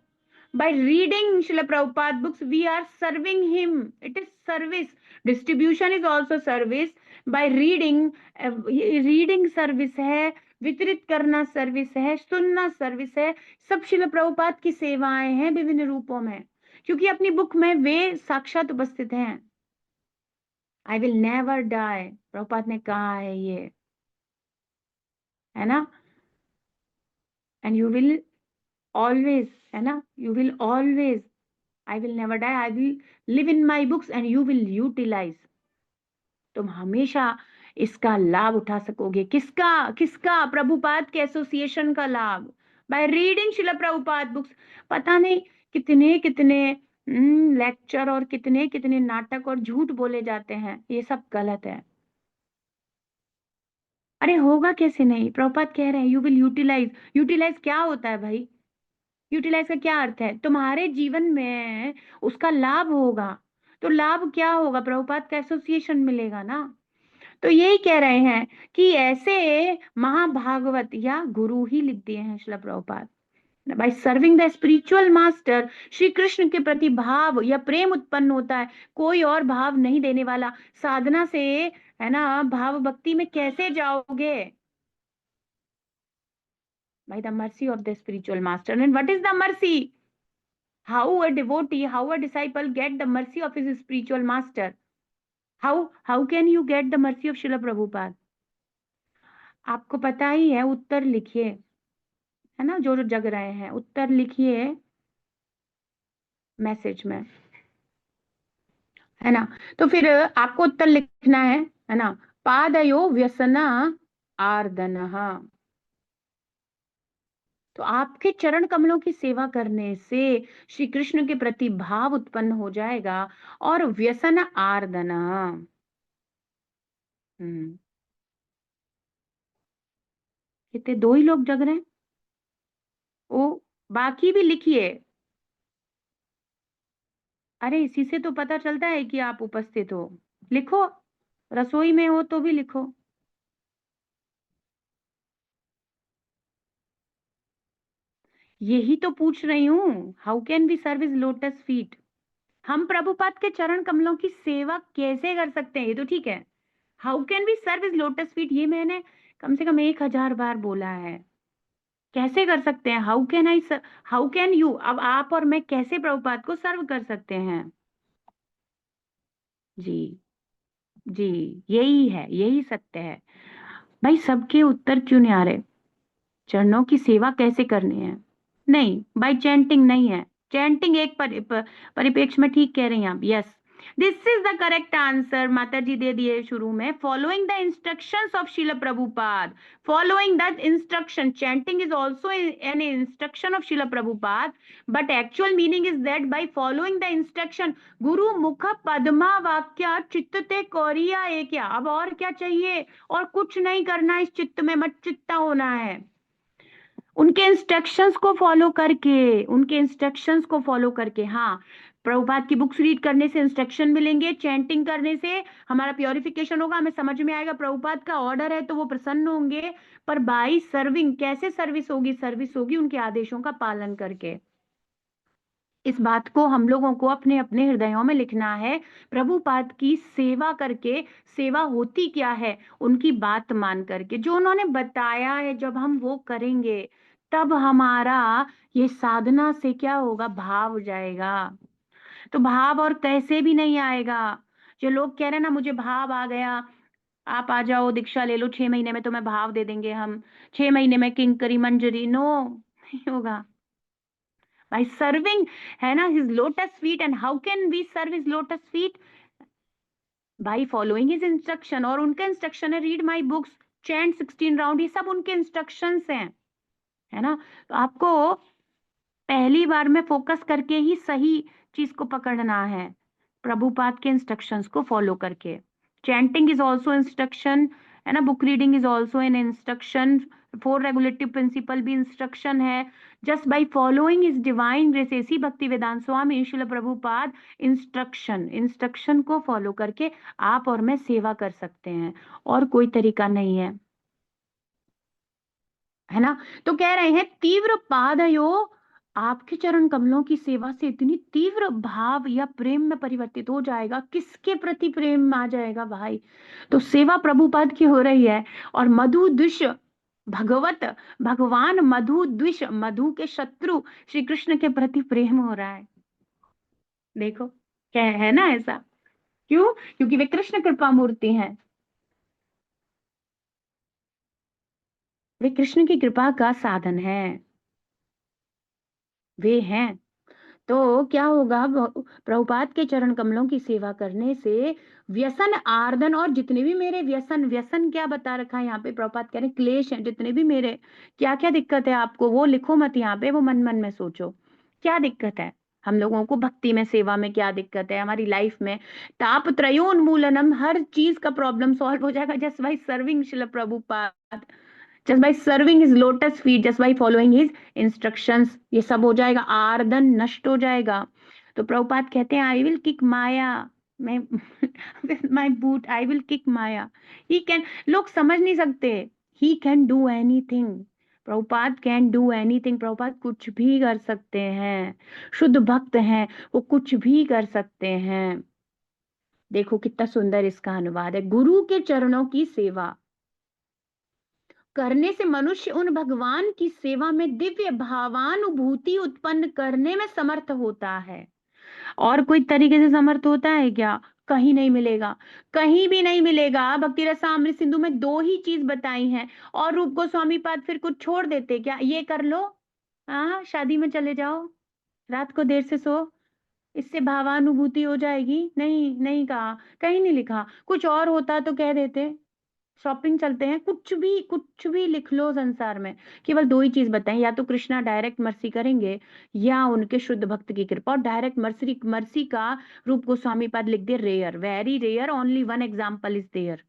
by reading Srila Prabhupada books we are serving him, it is service, distribution is also service, by reading, reading service है, वितरित करना सर्विस है, सुनना सर्विस है, सब श्रील प्रभुपाद की सेवाएं हैं विभिन्न रूपों में, क्योंकि अपनी बुक में वे साक्षात उपस्थित हैं। I will never die, Prabhupada ने कहा है ये, है ना, एंड यू विल ऑलवेज, है ना, you will always, I will never die, I will live in my books and you will utilize, तुम हमेशा इसका लाभ उठा सकोगे, किसका, किसका, प्रभुपाद के एसोसिएशन का लाभ, by reading Shila Prabhupada books. पता नहीं कितने कितने लेक्चर और कितने कितने नाटक और झूठ बोले जाते हैं, ये सब गलत है। अरे होगा कैसे नहीं, प्रभुपाद कह रहे हैं यू विल यूटिलाइज, यूटिलाइज क्या होता है भाई, यूटिलाइज का क्या अर्थ है, तुम्हारे जीवन में उसका लाभ होगा, तो लाभ क्या होगा, प्रभुपाद का एसोसिएशन मिलेगा ना। तो यही कह रहे हैं कि ऐसे महाभागवत या गुरु ही लिख दिए हैं Srila Prabhupada, bye serving the spiritual master, Shri Krishna के प्रति भाव या प्रेम उत्पन्न होता है, कोई और भाव नहीं देने वाला। साधना से, है ना, भाव भक्ति में कैसे जाओगे, by the mercy of the spiritual master. And what is the mercy? How a devotee, how a disciple get the mercy of his spiritual master? How can you get the mercy of Srila Prabhupada? आपको पता ही है, उत्तर लिखिए, है ना, जो जो जग रहे हैं उत्तर लिखिए मैसेज में, है ना। तो फिर आपको उत्तर लिखना है ना, पादयो व्यसना आर्दनः, तो आपके चरण कमलों की सेवा करने से श्री कृष्ण के प्रति भाव उत्पन्न हो जाएगा, और व्यसन आर्दन, कितने दो ही लोग जग रहे हैं, ओ बाकी भी लिखिए, अरे इसी से तो पता चलता है कि आप उपस्थित हो, लिखो, रसोई में हो तो भी लिखो। यही तो पूछ रही हूँ, how can be service lotus feet, हम प्रभुपाद के चरण कमलों की सेवा कैसे कर सकते हैं, ये तो ठीक है, how can be service lotus feet, ये मैंने कम से कम 1000 बार बोला है, कैसे कर सकते हैं? हाउ कैन यू, अब आप और मैं कैसे प्रभुपाद को सर्व कर सकते हैं? जी, जी, यही है, यही सत्य है। भाई सबके उत्तर क्यों नहीं आ रहे? चरणों की सेवा कैसे करनी है? नहीं, बाय चैंटिंग नहीं है। चैंटिंग एक परिपेक्ष में ठीक कह रही हैं आप, yes. This is the correct answer, माता जी दे दिए शुरू में। Following the instructions of Shrila Prabhupada, following the instruction, chanting is also an instruction of Shrila Prabhupada, but actual meaning is that by following the instruction, गुरु मुख पद्मा वाक्य चित्तते कौरिया एक, या अब और क्या चाहिए? और कुछ नहीं करना, इस चित्त में मत चित्ता होना है। उनके इंस्ट्रक्शंस को फॉलो करके, उनके इंस्ट्रक्शंस को फॉलो करके। हाँ, प्रभुपाद की बुक्स रीड करने से इंस्ट्रक्शन मिलेंगे, चैंटिंग करने से हमारा प्योरिफिकेशन होगा, हमें समझ में आएगा प्रभुपाद का ऑर्डर है तो वो प्रसन्न होंगे। पर बाई सर्विंग, कैसे सर्विस होगी? सर्विस होगी उनके आदेशों का पालन करके। इस बात को हम लोगों को अपने अपने हृदयों में लिखना है। प्रभुपाद की सेवा करके सेवा होती क्या है? उनकी बात मान करके, जो उन्होंने बताया है, जब हम वो करेंगे तब हमारा ये साधना से क्या होगा? भाव हो जाएगा। तो भाव और कैसे भी नहीं आएगा। जो लोग कह रहे हैं ना, मुझे भाव आ गया, आप आ जाओ दीक्षा ले लो, 6 महीने में तुम्हें भाव दे देंगे हम, 6 महीने में किंकरी मंजरी, नो, नहीं होगा। by serving, है ना, his lotus feet, and how can we serve his lotus feet? by following his instruction, और उनका इंस्ट्रक्शन है read my books, chant 16 round, ये सब उनके इंस्ट्रक्शंस हैं, है ना। तो आपको पहली बार में फोकस करके ही सही चीज को पकड़ना है, प्रभुपाद के इंस्ट्रक्शंस को फॉलो करके। चैंटिंग इज ऑल्सो इंस्ट्रक्शन, है ना, book reading is also an instruction, for regulative principle भी इंस्ट्रक्शन है। Just by following is divine grace, इसी भक्ति वेदांत स्वामी श्रील प्रभुपाद इंस्ट्रक्शन को फॉलो करके आप और मैं सेवा कर सकते हैं, और कोई तरीका नहीं है ना। तो कह रहे हैं तीव्र पादयो, आपके चरण कमलों की सेवा से इतनी तीव्र भाव या प्रेम में परिवर्तित हो जाएगा। किसके प्रति प्रेम आ जाएगा भाई? तो सेवा प्रभुपाद की हो रही है, और मधु द्विष भगवत, भगवान मधु द्विष, मधु के शत्रु श्री कृष्ण के प्रति प्रेम हो रहा है। देखो क्या है ना ऐसा। क्यों? क्योंकि वे कृष्ण कृपा मूर्ति हैं, वे कृष्ण की कृपा का साधन है, वे हैं। तो क्या होगा? प्रभुपाद के चरण कमलों की सेवा करने से व्यसन आर्दन, और जितने भी मेरे व्यसन, व्यसन क्या बता रखा है यहाँ पे, प्रभुपाद कह रहे हैं क्लेश हैं जितने भी मेरे, क्या क्या दिक्कत है आपको वो लिखो मत यहाँ पे, वो मन मन में सोचो क्या दिक्कत है। हम लोगों को भक्ति में, सेवा में क्या दिक्कत है हमारी लाइफ में? ताप त्रयोन्मूलनम, हर चीज का प्रॉब्लम सॉल्व हो जाएगा जस्ट बाई सर्विंग शिल Prabhupada, just by serving his lotus feet, just by following his instructions, ये सब हो जाएगा, आर्दन नष्ट हो जाएगा। तो प्रभुपाद कहते हैं आई विल किक माया, मैं with my boot I will kick Maya. He can, लोग समझ नहीं सकते, he can do anything, Prabhupada can do anything, Prabhupada कुछ भी कर सकते हैं, शुद्ध भक्त हैं, वो कुछ भी कर सकते हैं। देखो कितना सुंदर इसका अनुवाद है, गुरु के चरणों की सेवा करने से मनुष्य उन भगवान की सेवा में दिव्य भावानुभूति उत्पन्न करने में समर्थ होता है। और कोई तरीके से समर्थ होता है क्या? कहीं नहीं मिलेगा, कहीं भी नहीं मिलेगा। भक्ति रसामृत सिंधु में दो ही चीज बताई हैं, और रूप गोस्वामी पाद फिर कुछ छोड़ देते क्या? ये कर लो, हाँ शादी में चले जाओ, रात को देर से सो, इससे भावानुभूति हो जाएगी, नहीं नहीं कहा, कहीं नहीं लिखा। कुछ और होता तो कह देते, शॉपिंग चलते हैं, कुछ भी लिख लो संसार में, केवल दो ही चीज बताएं, या तो कृष्णा डायरेक्ट मर्सी करेंगे, या उनके शुद्ध भक्त की कृपा। और डायरेक्ट मर्सी, मर्सी का रूप गोस्वामी पद लिख दे, rare, very rare, only one example is there.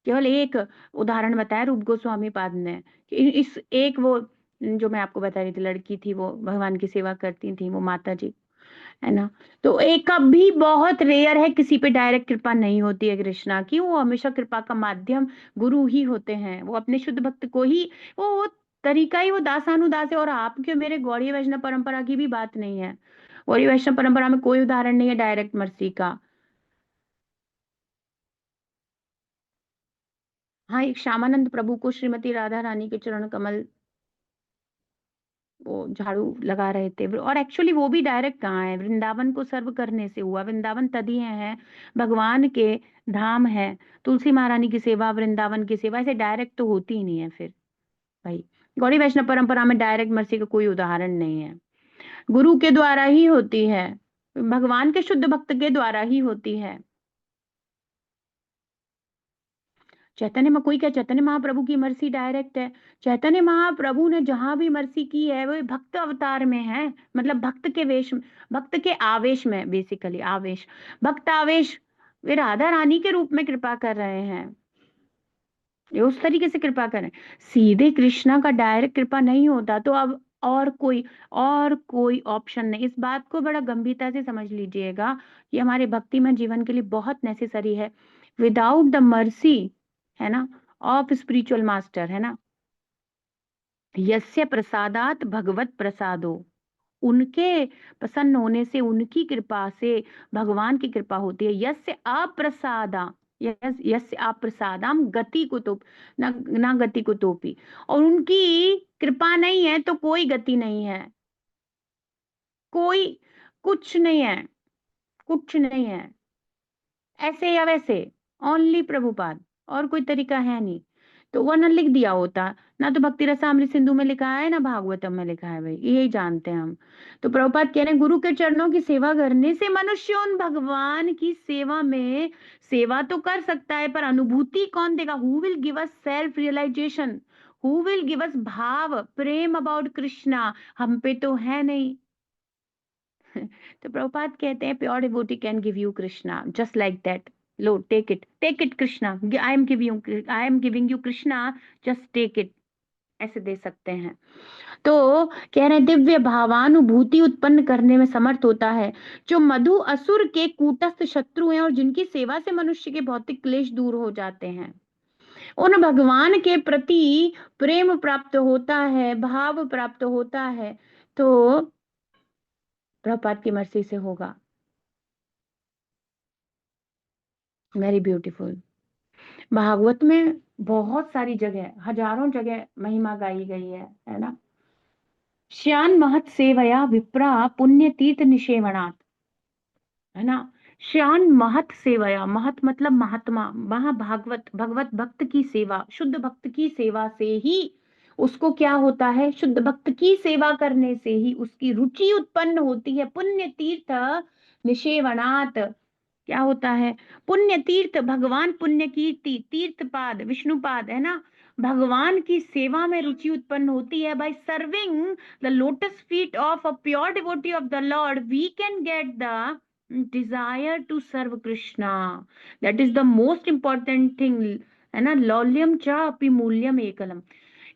केवल एक उदाहरण बताया रूप गोस्वामी पाद ने, कि इस एक वो जो मैं आपको बता रही थी, लड़की थी वो भगवान की सेवा करती थी, वो माता जी, है ना। तो एक कभी बहुत रेयर है, किसी पे डायरेक्ट कृपा नहीं होती है कृष्णा की, वो हमेशा कृपा का माध्यम गुरु ही होते हैं, वो अपने शुद्ध भक्त को ही, वो तरीका ही वो दासानुदास है। और आपके मेरे गौड़ीय वैष्णव परंपरा की भी बात नहीं है, गौड़ीय वैष्णव परंपरा में कोई उदाहरण नहीं है डायरेक्ट मर्सी का। हाँ, एक श्यामानंद प्रभु को श्रीमती राधा रानी के चरण कमल वो झाड़ू लगा रहे थे, और एक्चुअली वो भी डायरेक्ट कहाँ है, वृंदावन को सर्व करने से हुआ। वृंदावन तदीय है, भगवान के धाम है। तुलसी महारानी की सेवा, वृंदावन की सेवा ऐसे डायरेक्ट तो होती ही नहीं है फिर भाई। गौड़ी वैष्णव परंपरा में डायरेक्ट मर्सी का कोई उदाहरण नहीं है, गुरु के द्वारा ही होती है, भगवान के शुद्ध भक्त के द्वारा ही होती है। चैतन्य में कोई क्या, चैतन्य महाप्रभु की मर्सी डायरेक्ट है। चैतन्य महाप्रभु ने जहां भी मर्सी की है वो भक्त अवतार में है, मतलब भक्त के वेश, भक्त के आवेश में, बेसिकली आवेश, भक्त आवेश। वे राधा रानी के रूप में कृपा कर रहे हैं, ये उस तरीके से कृपा करें। सीधे कृष्णा का डायरेक्ट कृपा नहीं होता तो अब और कोई ऑप्शन नहीं। इस बात को बड़ा गंभीरता से समझ लीजिएगा, ये हमारे भक्ति में जीवन के लिए बहुत नेसेसरी है। विदाउट द मर्सी, है ना, ऑफ स्पिरिचुअल मास्टर, है ना, यस्य प्रसादात भगवत प्रसादो, उनके प्रसन्न होने से, उनकी कृपा से भगवान की कृपा होती है। यस्य अप्रसादा, यस्य अप्रसादाम गति कुतुप ना गति कुतोपी, और उनकी कृपा नहीं है तो कोई गति नहीं है, कोई कुछ नहीं है, कुछ नहीं है, ऐसे या वैसे, ओनली प्रभुपाद, और कोई तरीका है नहीं। तो वरना लिख दिया होता, ना तो भक्ति रसामृत सिंधु में लिखा है ना भागवतम में लिखा है, भाई यही जानते हैं हम। तो प्रभुपाद कह रहे हैं गुरु के चरणों की सेवा करने से मनुष्य उन भगवान की सेवा में सेवा तो कर सकता है, पर अनुभूति कौन देगा? Who will give us self realization, who will give us bhav prem about Krishna? हम पे तो है नहीं। तो प्रभुपाद कहते हैं pure devotee can give you Krishna just like that. लो, take it Krishna, I am giving you Krishna, just take it, ऐसे दे सकते हैं। तो कह रहे हैं दिव्य भावानुभूति उत्पन्न करने में समर्थ होता है जो मधु असुर के कूटस्थ शत्रु हैं और जिनकी सेवा से मनुष्य के भौतिक क्लेश दूर हो जाते हैं। उन भगवान के प्रति प्रेम प्राप्त होता है, भाव प्राप्त होता है, तो प्रभुपाद की मर्जी से होगा। Very beautiful. भागवत में बहुत सारी जगह, हजारों जगह महिमा गाई गई है ना। श्यान महत सेवया विप्रा पुण्य तीर्थ निषेवणात्, है ना। श्यान महत सेवया, महत मतलब महात्मा, महाभागवत, भगवत भक्त की सेवा, शुद्ध भक्त की सेवा से ही उसको क्या होता है? शुद्ध भक्त की सेवा करने से ही उसकी रुचि उत्पन्न होती है। पुण्य तीर्थ निषेवणात्, क्या होता है? पुण्य तीर्थ, भगवान पुण्य कीर्ति, तीर्थपाद विष्णुपाद, है ना, भगवान की सेवा में रुचि उत्पन्न होती है। By serving the lotus feet of a pure devotee of the lord we can get the desire to serve Krishna. That is the most important thing, है ना। लौल्यम च अपि मूल्यम एकलम,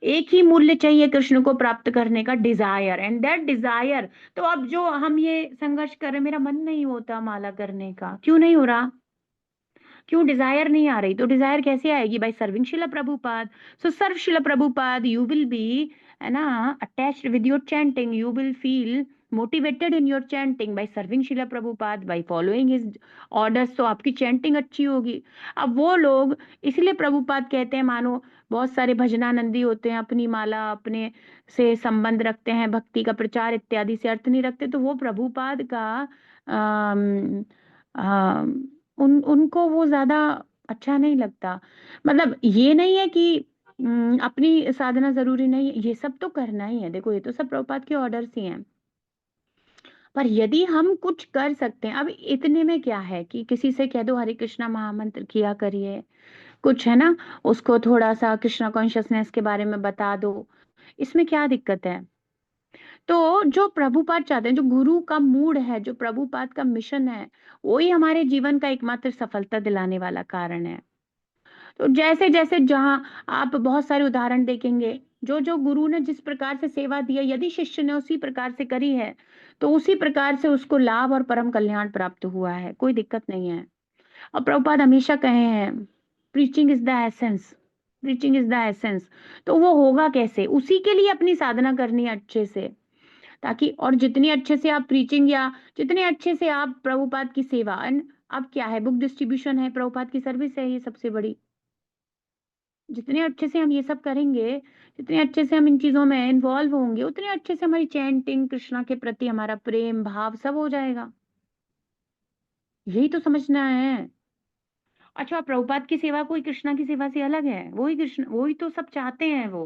एक ही मूल्य चाहिए कृष्ण को प्राप्त करने का, डिजायर, एंड दैट डिजायर। तो अब जो हम ये संघर्ष कर रहे, मेरा मन नहीं होता माला करने का, क्यों नहीं हो रहा? क्यों डिजायर नहीं आ रही? तो डिजायर कैसे आएगी? Bye serving Shrila Prabhupada. So serve Shila Prabhupada, you will be, है ना, attached with your chanting, you will feel motivated in your chanting by serving Shrila Prabhupada, by following his orders, तो आपकी चैंटिंग अच्छी होगी। अब वो लोग, इसलिए प्रभुपाद कहते हैं, मानो बहुत सारे भजनानंदी होते हैं, अपनी माला अपने से संबंध रखते हैं, भक्ति का प्रचार इत्यादि से अर्थ नहीं रखते, तो वो प्रभुपाद का अम, अम, उनको वो ज्यादा अच्छा नहीं लगता। मतलब ये नहीं है कि अपनी साधना जरूरी नहीं है, ये सब तो करना ही है, देखो ये तो सब प्रभुपाद के ऑर्डर्स ही हैं। पर यदि हम कुछ कर सकते हैं, अब इतने में क्या है कि किसी से कह दो हरे कृष्णा महामंत्र किया करिए, कुछ, है ना, उसको थोड़ा सा कृष्णा कॉन्शियसनेस के बारे में बता दो, इसमें क्या दिक्कत है? तो जो प्रभुपाद चाहते हैं, जो गुरु का मूड है, जो प्रभुपाद का मिशन है, वही हमारे जीवन का एकमात्र सफलता दिलाने वाला कारण है। तो जैसे जैसे जहां आप बहुत सारे उदाहरण देखेंगे, जो जो गुरु ने जिस प्रकार से सेवा दी है, यदि शिष्य ने उसी प्रकार से करी है तो उसी प्रकार से उसको लाभ और परम कल्याण प्राप्त हुआ है, कोई दिक्कत नहीं है। और प्रभुपाद हमेशा कहे हैं preaching is the essence, preaching is the essence. तो वो होगा कैसे? उसी के लिए अपनी साधना करनी है अच्छे से, ताकि, और जितनी अच्छे से आप प्रीचिंग, या जितने अच्छे से आप प्रभुपाद की सेवा, एंड अब क्या है, बुक डिस्ट्रीब्यूशन है, प्रभुपाद की सर्विस है ये सबसे बड़ी। जितने अच्छे से हम ये सब करेंगे, जितने अच्छे से हम इन चीजों में इन्वॉल्व होंगे, उतने अच्छे से हमारी चैंटिंग, कृष्णा के प्रति हमारा प्रेम भाव सब हो जाएगा। यही तो समझना है। अच्छा, प्रभुपाद की सेवा कोई कृष्णा की सेवा से अलग है? वही कृष्ण, वही तो सब चाहते हैं वो।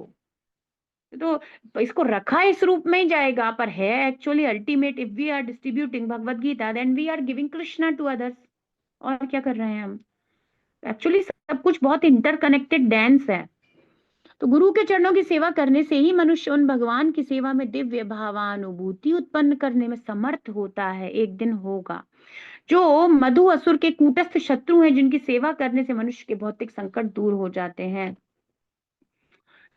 तो इसको रखा इस रूप में ही जाएगा, पर है actually ultimate, if we are distributing Bhagavad Gita then we are giving Krishna to others. और क्या कर रहे हैं हम? एक्चुअली सब कुछ बहुत इंटरकनेक्टेड डांस है। तो गुरु के चरणों की सेवा करने से ही मनुष्य उन भगवान की सेवा में दिव्य भावानुभूति उत्पन्न करने में समर्थ होता है। एक दिन होगा। जो मधु असुर के कूटस्थ शत्रु हैं, जिनकी सेवा करने से मनुष्य के भौतिक संकट दूर हो जाते हैं।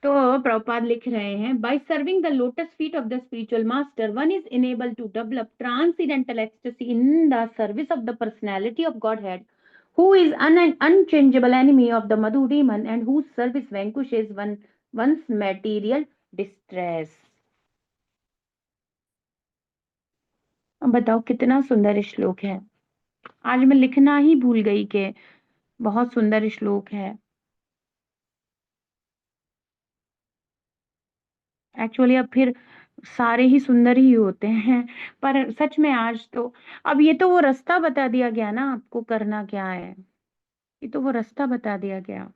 तो प्रभुपाद लिख रहे हैं, by serving the lotus feet of the spiritual master one is enable to develop transcendental ecstasy in the service of the personality of godhead, who is an unchangeable enemy of the Madhu demon and whose service vanquishes one's material distress। अब बताओ कितना सुंदर श्लोक है। आज मैं लिखना ही भूल गई कि बहुत सुंदर श्लोक है। एक्चुअली अब फिर सारे ही सुंदर ही होते हैं, पर सच में आज तो, अब ये तो वो रास्ता बता दिया गया ना आपको करना क्या है। ये तो वो रास्ता बता दिया गया।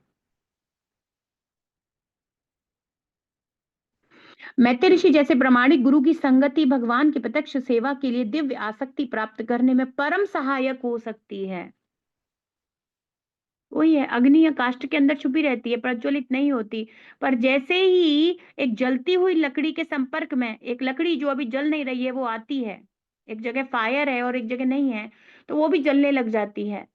मैत्रेय ऋषि जैसे प्रामाणिक गुरु की संगति भगवान की प्रत्यक्ष सेवा के लिए दिव्य आसक्ति प्राप्त करने में परम सहायक हो सकती है। वही है, अग्नि या काष्ठ के अंदर छुपी रहती है, प्रज्वलित नहीं होती। पर जैसे ही एक जलती हुई लकड़ी के संपर्क में, एक लकड़ी जो अभी जल नहीं रही है वो आती है, एक जगह फायर है और एक जगह नहीं है, तो वो भी जलने लग जाती है।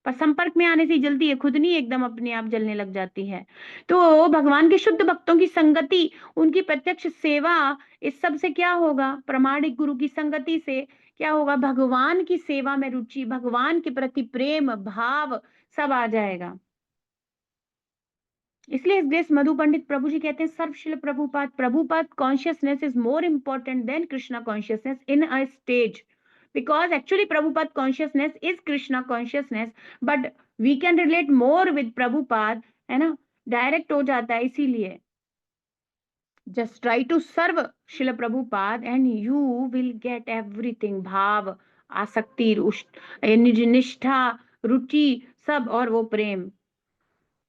पर संपर्क में आने से जल्दी है, खुद नहीं एकदम अपने आप जलने लग जाती है। तो भगवान के शुद्ध भक्तों की संगति, उनकी प्रत्यक्ष सेवा, इस सब से क्या होगा? प्रामाणिक गुरु की संगति से क्या होगा? भगवान की सेवा में रुचि, भगवान के प्रति प्रेम भाव सब आ जाएगा। इसलिए इस देश मधु पंडित प्रभु जी कहते हैं, सर्वशील Prabhupada, Prabhupada consciousness is more important than Krishna consciousness in a stage, because actually Prabhupada consciousness is Krishna consciousness, but we can relate more with Prabhupada, है ना, डायरेक्ट हो जाता है। इसीलिए just try to serve शिल Prabhupada and you will get everything, भाव, आसक्ति, निष्ठा, रुचि सब, और वो प्रेम।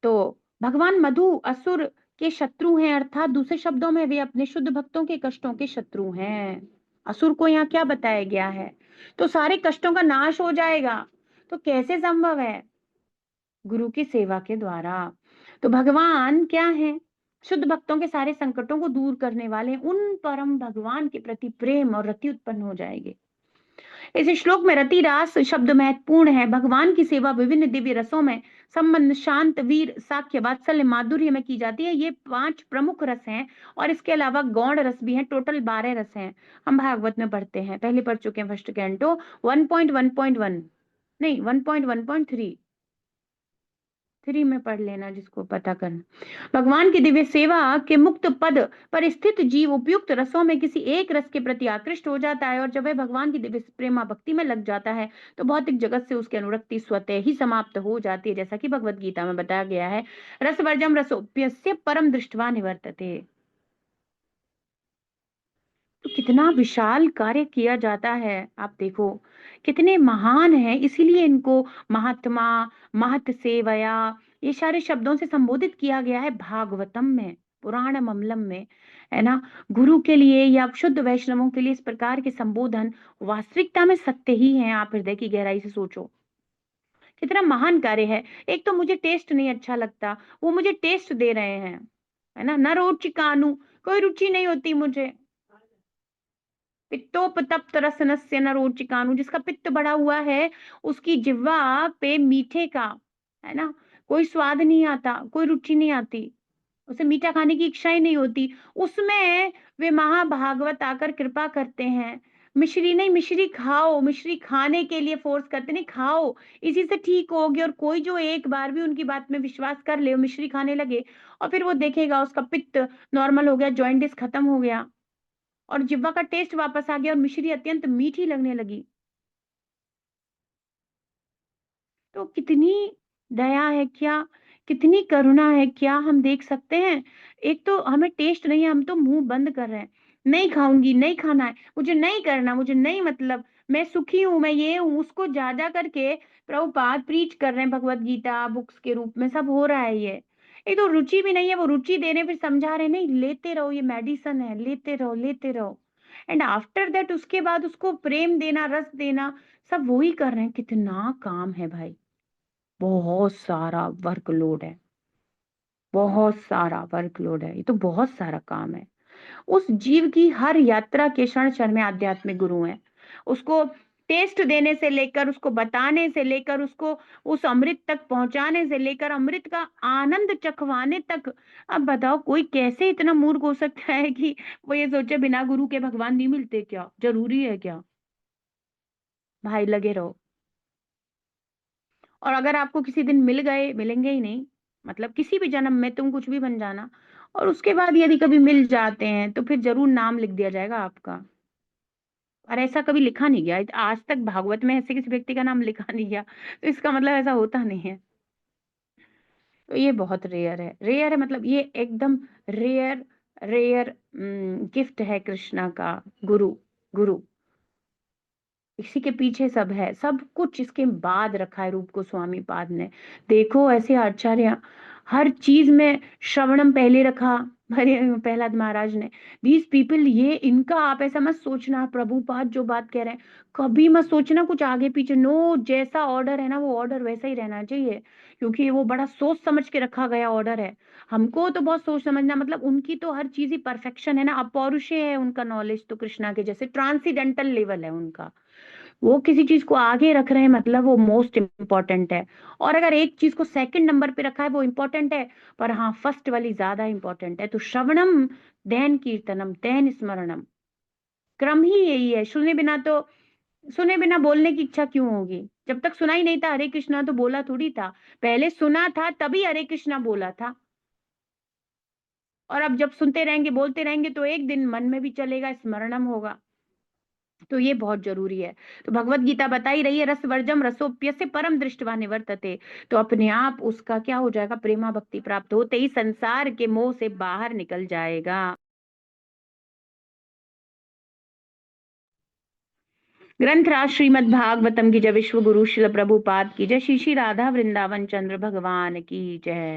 तो भगवान मधु असुर के शत्रु हैं, अर्थात दूसरे शब्दों में वे अपने शुद्ध भक्तों के कष्टों के शत्रु हैं। असुर को यहाँ क्या बताया गया है? तो सारे कष्टों का नाश हो जाएगा। तो कैसे संभव है? गुरु की सेवा के द्वारा। तो भगवान क्या है? शुद्ध भक्तों के सारे संकटों को दूर करने वाले, उन परम भगवान के प्रति प्रेम और रति उत्पन्न हो जाएंगे। इस श्लोक में रति रास शब्द महत्वपूर्ण है। भगवान की सेवा विभिन्न दिव्य रसों में संबंध, शांत, वीर, साख्य, वात्सल्य, माधुर्य में की जाती है। ये 5 प्रमुख रस हैं और इसके अलावा गौण रस भी हैं। टोटल 12 रस हैं। हम भागवत में पढ़ते हैं, पहले पढ़ चुके हैं फर्स्ट कैंटो 1.1.1, नहीं 1.1.3 में पढ़ लेना जिसको पता करना। भगवान की दिव्य सेवा के मुक्त पद पर स्थित जीव उपयुक्त रसों में किसी एक रस के प्रति आकृष्ट हो जाता है, और जब वह भगवान की दिव्य प्रेमा भक्ति में लग जाता है तो भौतिक जगत से उसकी अनुरक्ति स्वतः ही समाप्त हो जाती है, जैसा कि भगवत गीता में बताया गया है, रसवर्जम रसोप्यस्य परम दृष्टवा निवर्तते। तो कितना विशाल कार्य किया जाता है, आप देखो कितने महान हैं। इसीलिए इनको महात्मा, महत सेवया, ये सारे शब्दों से संबोधित किया गया है भागवतम में, पुराण ममलम में, है ना। गुरु के लिए या शुद्ध वैष्णवों के लिए इस प्रकार के संबोधन वास्तविकता में सत्य ही हैं। आप हृदय की गहराई से सोचो कितना महान कार्य है। एक तो मुझे टेस्ट नहीं अच्छा लगता, वो मुझे टेस्ट दे रहे हैं, है ना। न रोचिकानु, कोई रुचि नहीं होती मुझे। पित्तोपतप्त रसनस्य न रोचिकानु, जिसका पित्त बढ़ा हुआ है उसकी जिह्वा पे मीठे का, है ना, कोई स्वाद नहीं आता, कोई रुचि नहीं आती, उसे मीठा खाने की इच्छा ही नहीं होती। उसमें वे महाभागवत आकर कृपा करते हैं। मिश्री नहीं, मिश्री खाओ, मिश्री खाने के लिए फोर्स करते नहीं, खाओ, इसी से ठीक होगे। और कोई जो एक बार भी उनकी बात में विश्वास कर ले, मिश्री खाने लगे, और फिर वो देखेगा उसका पित्त नॉर्मल हो गया, जॉइंटिस खत्म हो गया और जिह्वा का टेस्ट वापस आ गया और मिश्री अत्यंत मीठी लगने लगी। तो कितनी दया है, क्या कितनी करुणा है, क्या हम देख सकते हैं? एक तो हमें टेस्ट नहीं है, हम तो मुँह बंद कर रहे हैं। नहीं खाऊँगी, नहीं खाना है, मुझे नहीं करना, मुझे नहीं मतलब, मैं सुखी हूँ, मैं ये हूँ, उसको जा-जा करके प्रभुपाद प्रीच कर रहे हैं भगवत गीता बुक्स के रूप में, सब हो रहा है ये। एक तो रुचि भी नहीं है, वो रुचि देने फिर समझा रहे हैं, नहीं लेते रहो, ये मेडिसिन है, लेते रहो, लेते रहो। एंड आफ्टर दैट उसके बाद उसको प्रेम देना, रस देना, सब वो ही कर रहे हैं। कितना काम है भाई, बहुत सारा वर्कलोड है। बहुत सारा वर्कलोड है, ये तो बहुत सारा काम है। उस जीव की हर यात्रा के क्षण-क्षण में आध्यात्मिक गुरु हैं। उसको टेस्ट देने से लेकर, उसको बताने से लेकर, उसको उस अमृत तक पहुँचाने से लेकर, अमृत का आनंद चखवाने तक। अब बताओ कोई कैसे इतना मूर्ख हो सकता है कि वो ये सोचे बिना गुरु के भगवान नहीं मिलते क्या? ज़रूरी है क्या? भाई लगे रहो। और अगर आपको किसी दिन मिल गए, मिलेंगे ही नहीं, मतलब किसी भी जन्म में तुम कुछ भी बन जाना, और उसके बाद यदि कभी मिल जाते हैं तो फिर जरूर नाम लिख दिया जाएगा आपका। और ऐसा कभी लिखा नहीं गया आज तक, भागवत में ऐसे किसी व्यक्ति का नाम लिखा नहीं गया, तो इसका मतलब ऐसा होता नहीं है। तो ये बहुत रेयर है, रेयर है मतलब ये एकदम रेयर, रेयर गिफ्ट है कृष्णा का। गुरु, गुरु इसी के पीछे सब है, सब कुछ इसके बाद रखा है रूप गोस्वामी पाद ने। देखो ऐसे आचार्य हर चीज में श्रवणम पहले रखा, अरे प्रहलाद महाराज ने। दीज पीपल, ये इनका आप ऐसा मत सोचना प्रभुपाद जो बात कह रहे हैं, कभी मत सोचना कुछ आगे पीछे। नो, जैसा ऑर्डर है ना वो ऑर्डर वैसा ही रहना चाहिए, क्योंकि वो बड़ा सोच समझ के रखा गया ऑर्डर है। हमको तो बहुत सोच समझना, मतलब उनकी तो हर चीज ही परफेक्शन है ना, अपौरुषेय है उनका नॉलेज, तो कृष्णा के जैसे ट्रांसीडेंटल लेवल है उनका। वो किसी चीज को आगे रख रहे हैं मतलब वो मोस्ट इम्पोर्टेंट है। और अगर एक चीज को सेकंड नंबर पे रखा है वो इम्पोर्टेंट है, पर हाँ फर्स्ट वाली ज्यादा इम्पोर्टेंट है। तो श्रवणम देन कीर्तनम देन स्मरणम, क्रम ही यही है। सुने बिना तो, सुने बिना बोलने की इच्छा क्यों होगी? जब तक सुना ही नहीं था हरे कृष्णा तो बोला थोड़ी था, पहले सुना था तभी हरे कृष्णा बोला था। और अब जब सुनते रहेंगे बोलते रहेंगे तो एक दिन मन में भी चलेगा, स्मरणम होगा। तो ये बहुत जरूरी है। तो भगवत गीता बता ही रही है, रस वर्जम रसोप्यस्य परम दृष्टवा निवर्तते। तो अपने आप उसका क्या हो जाएगा, प्रेमा भक्ति प्राप्त होते ही संसार के मोह से बाहर निकल जाएगा। ग्रंथराज श्रीमद् भागवतम की जय, विश्व गुरु शिल प्रभुपाद की जय, श्री श्री राधा वृंदावन चंद्र भगवान की जय।